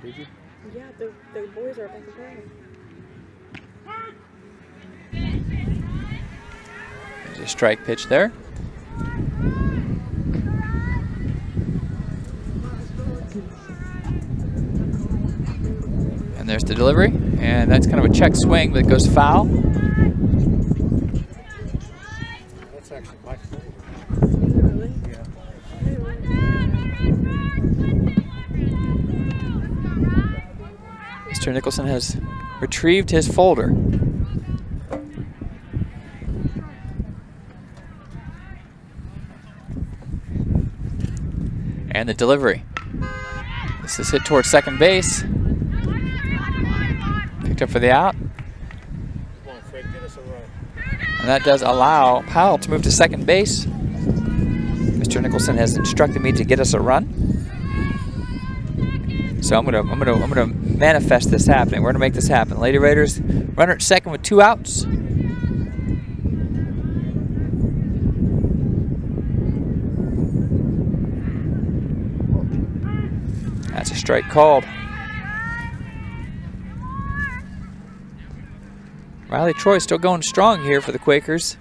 did you? Yeah, the boys are up on the ground. There's a strike pitch there. And there's the delivery, and that's kind of a check swing that goes foul. That's actually my fault. Really? Yeah. Mr. Nicholson has retrieved his folder. And the delivery. This is hit towards second base. Picked up for the out. And that does allow Powell to move to second base. Mr. Nicholson has instructed me to get us a run. So I'm gonna manifest this happening. We're gonna make this happen. Lady Raiders, runner at second with 2 outs. That's a strike called. Riley Troy still going strong here for the Quakers.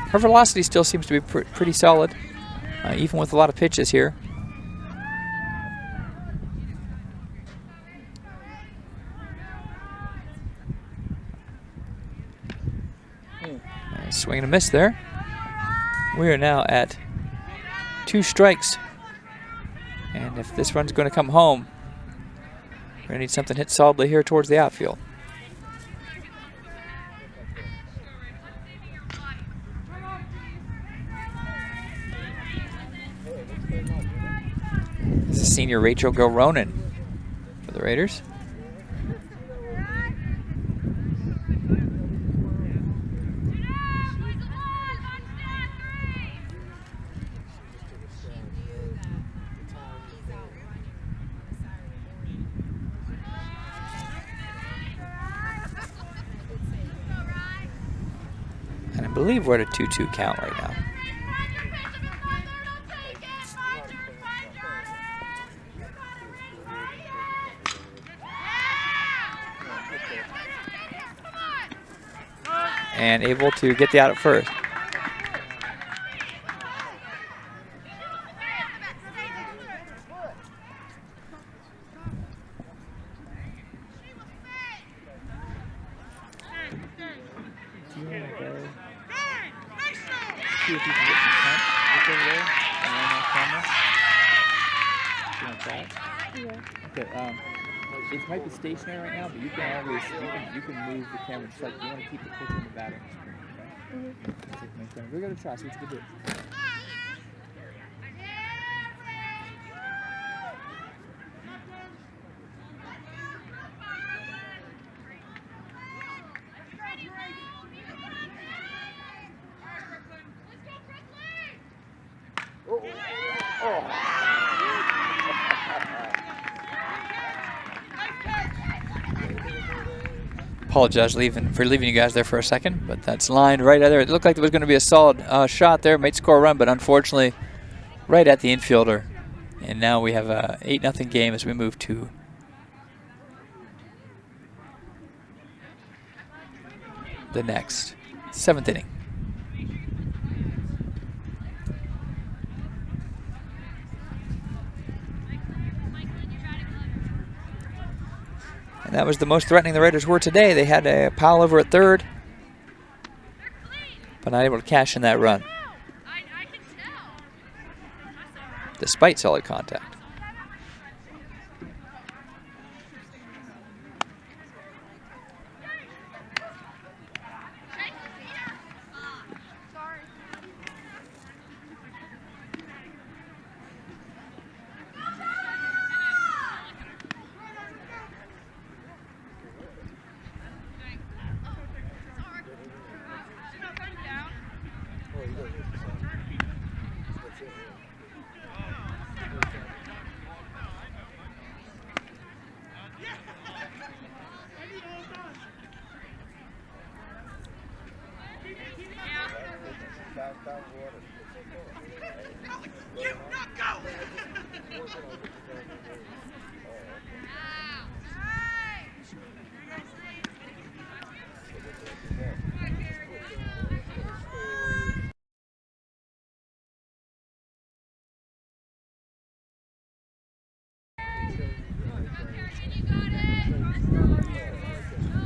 Her velocity still seems to be pretty solid, even with a lot of pitches here. Swing and a miss there. We are now at 2 strikes. And if this run's going to come home, we're going to need something hit solidly here towards the outfield. This is senior Rachel Gilronan for the Raiders. And I believe we're at a 2-2 count right now. And able to get the out at first. See if you can get some tent over there and run that camera. You want that? Yeah. Okay. It might be stationary right now, but you can always you can move the camera just like you want to keep the picture in the batting screen. Okay. We're gonna try. See what you can do. Apologize for leaving you guys there for a second, but that's lined right there. It looked like there was going to be a solid shot there, might score a run, but unfortunately right at the infielder. And now we have a 8-0 game as we move to the next 7th inning. And that was the most threatening the Raiders were today. They had a Powell over at third, but not able to cash in that run, despite solid contact.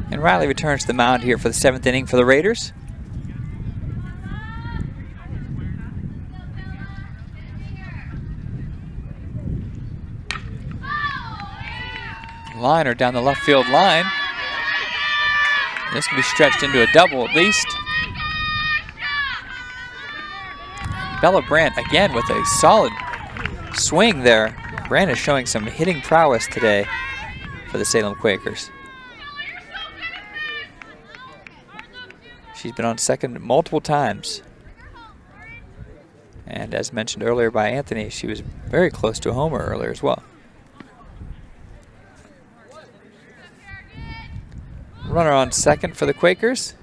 And Riley returns to the mound here for the 7th inning for the Raiders. Liner down the left field line. This can be stretched into a double at least. Bella Brandt again with a solid swing there. Brandt is showing some hitting prowess today for the Salem Quakers. She's been on second multiple times. And as mentioned earlier by Anthony, she was very close to a homer earlier as well. Runner on second for the Quakers.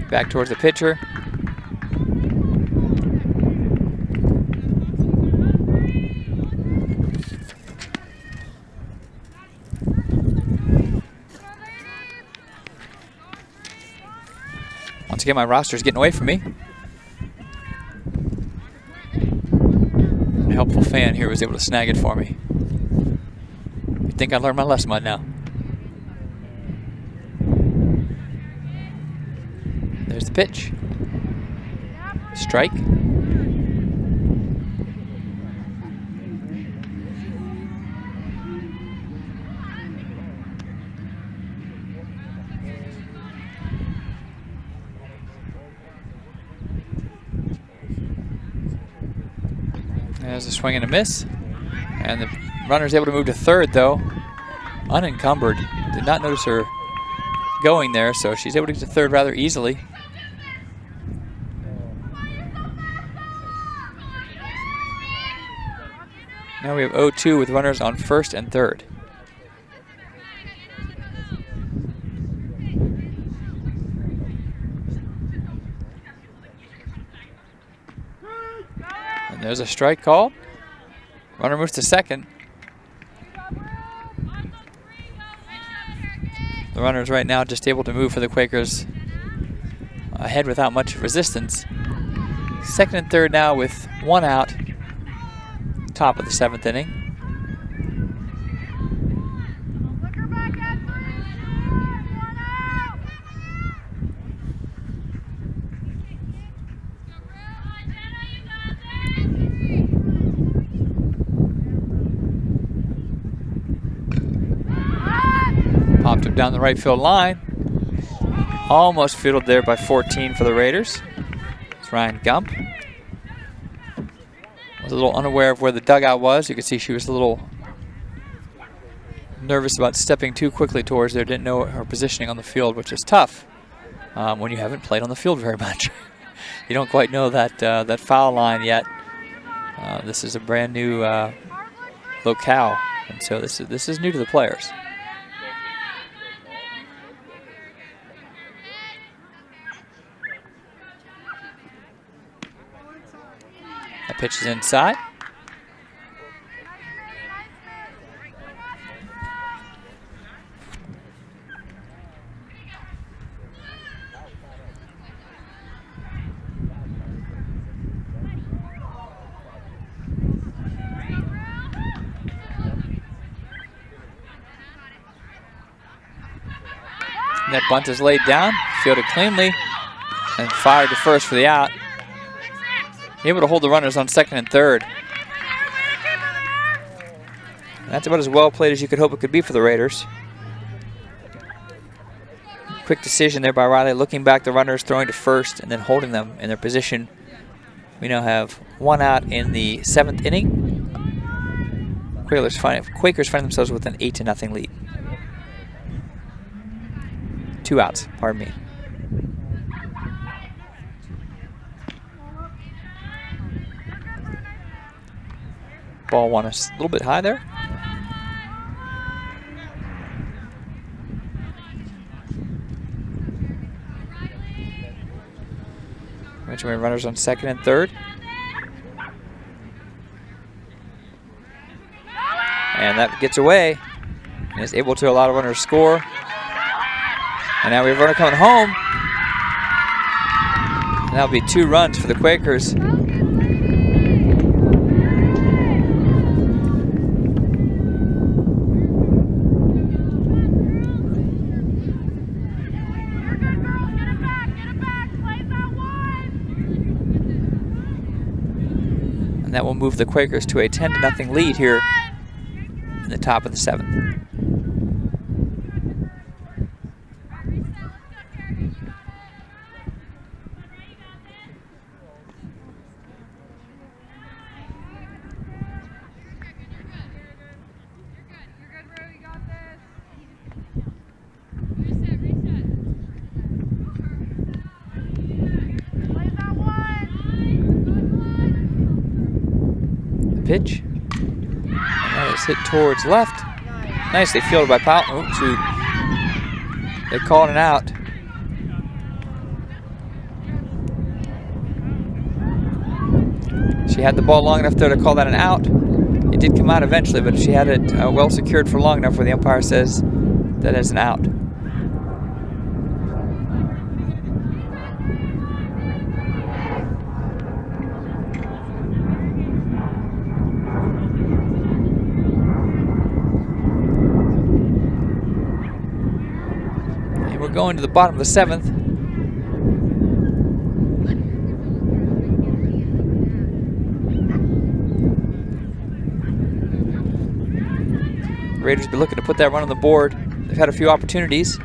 Back towards the pitcher. Once again, my roster's getting away from me. A helpful fan here was able to snag it for me. You'd think I learned my lesson by now. There's the pitch. Strike. There's a swing and a miss. And the runner's able to move to third, though. Unencumbered. Did not notice her going there, so she's able to get to third rather easily. Now we have 0-2 with runners on first and third. And there's a strike call. Runner moves to second. The runner's right now just able to move for the Quakers ahead without much resistance. Second and third now with one out. Top of the 7th inning. Popped him down the right field line. Almost fielded there by 14 for the Raiders. It's Ryan Gump. Was a little unaware of where the dugout was. You could see she was a little nervous about stepping too quickly towards there. Didn't know her positioning on the field, which is tough when you haven't played on the field very much. You don't quite know that that foul line yet. This is a brand new locale, and so this is new to the players. That pitch is inside. That bunt is laid down, fielded cleanly, and fired to first for the out. Able to hold the runners on second and third. And that's about as well played as you could hope it could be for the Raiders. Quick decision there by Riley, looking back the runners, throwing to first, and then holding them in their position. We now have one out in the 7th inning. Quakers find themselves with an 8-0 lead. 2 outs, pardon me. Ball won a little bit high there. mentioned we have runners on second and third. And that gets away and is able to allow the runner to score. And now we have a runner coming home. And that'll be 2 runs for the Quakers. And that will move the Quakers to a 10-0 lead here in the top of the 7th. Pitch. And that is hit towards left. Nicely fielded by Powell. Oops, they called it out. She had the ball long enough there to call that an out. It did come out eventually, but she had it well secured for long enough where the umpire says that is an out. Going to the bottom of the 7th. The Raiders have been looking to put that run on the board. They've had a few opportunities.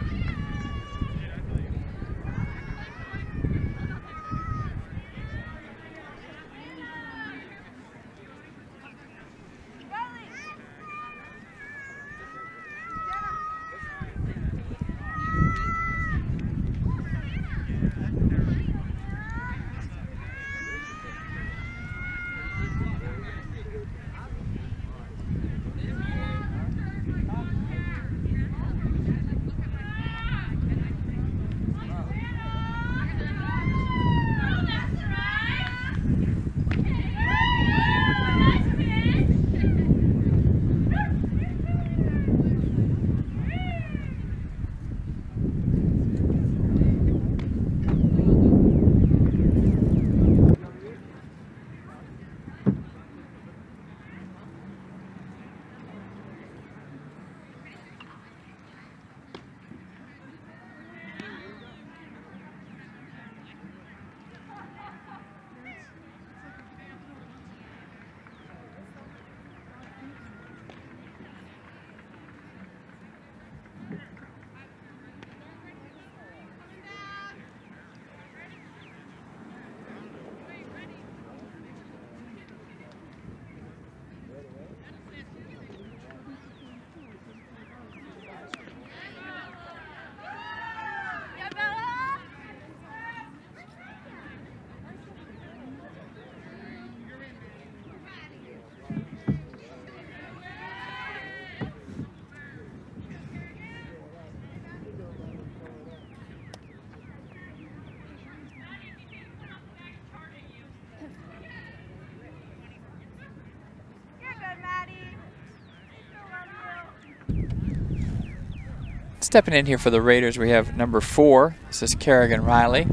Stepping in here for the Raiders, we have number 4. This is Kerrigan Riley.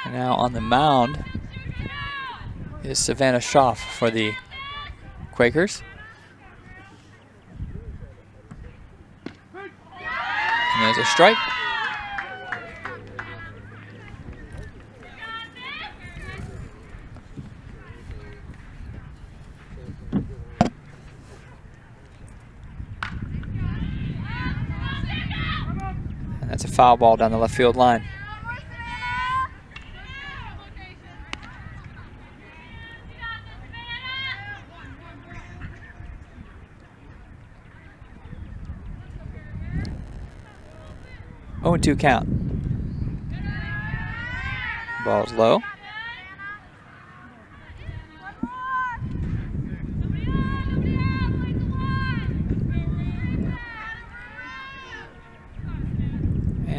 And now on the mound is Savannah Schaff for the Quakers. And there's a strike. That's a foul ball down the left field line. Oh, and 2 count. Ball's low.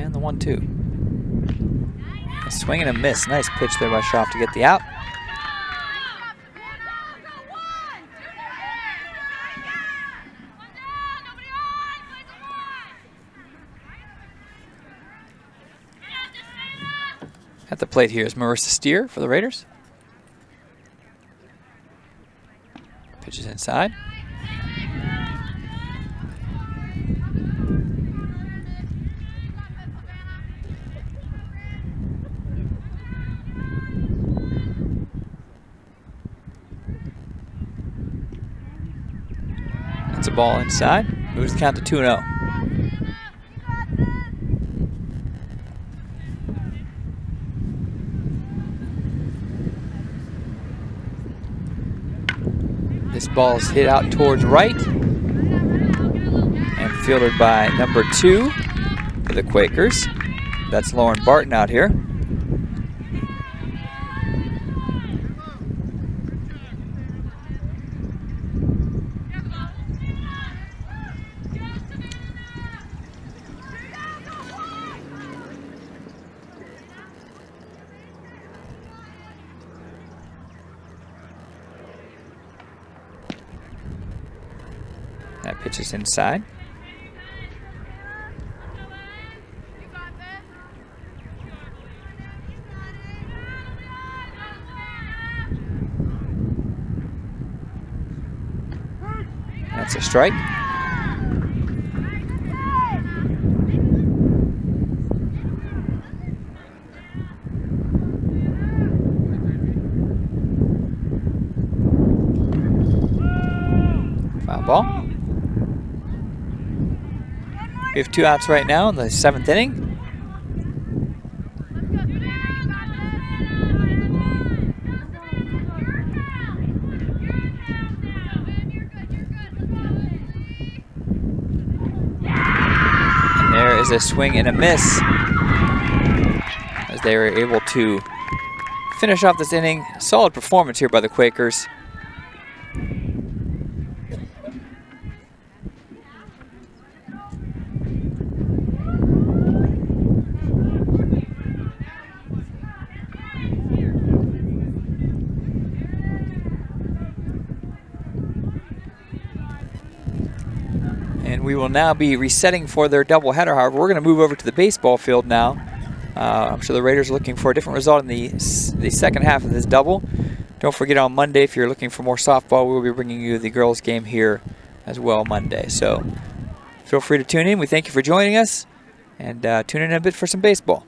And the 1-2. A swing and a miss. Nice pitch there by Schaff to get the out. At the plate here is Marissa Steer for the Raiders. Pitches inside. That's a ball inside. Moves the count to 2-0. This ball is hit out towards right and fielded by number 2 for the Quakers. That's Lauren Barton out here. That pitch is inside. That's a strike. Foul ball. We have 2 outs right now in the 7th inning. And there is a swing and a miss as they were able to finish off this inning. Solid performance here by the Quakers. We will now be resetting for their doubleheader. However, we're going to move over to the baseball field now. I'm sure the Raiders are looking for a different result in the second half of this double. Don't forget on Monday, if you're looking for more softball, we will be bringing you the girls' game here as well Monday. So feel free to tune in. We thank you for joining us, and tune in a bit for some baseball.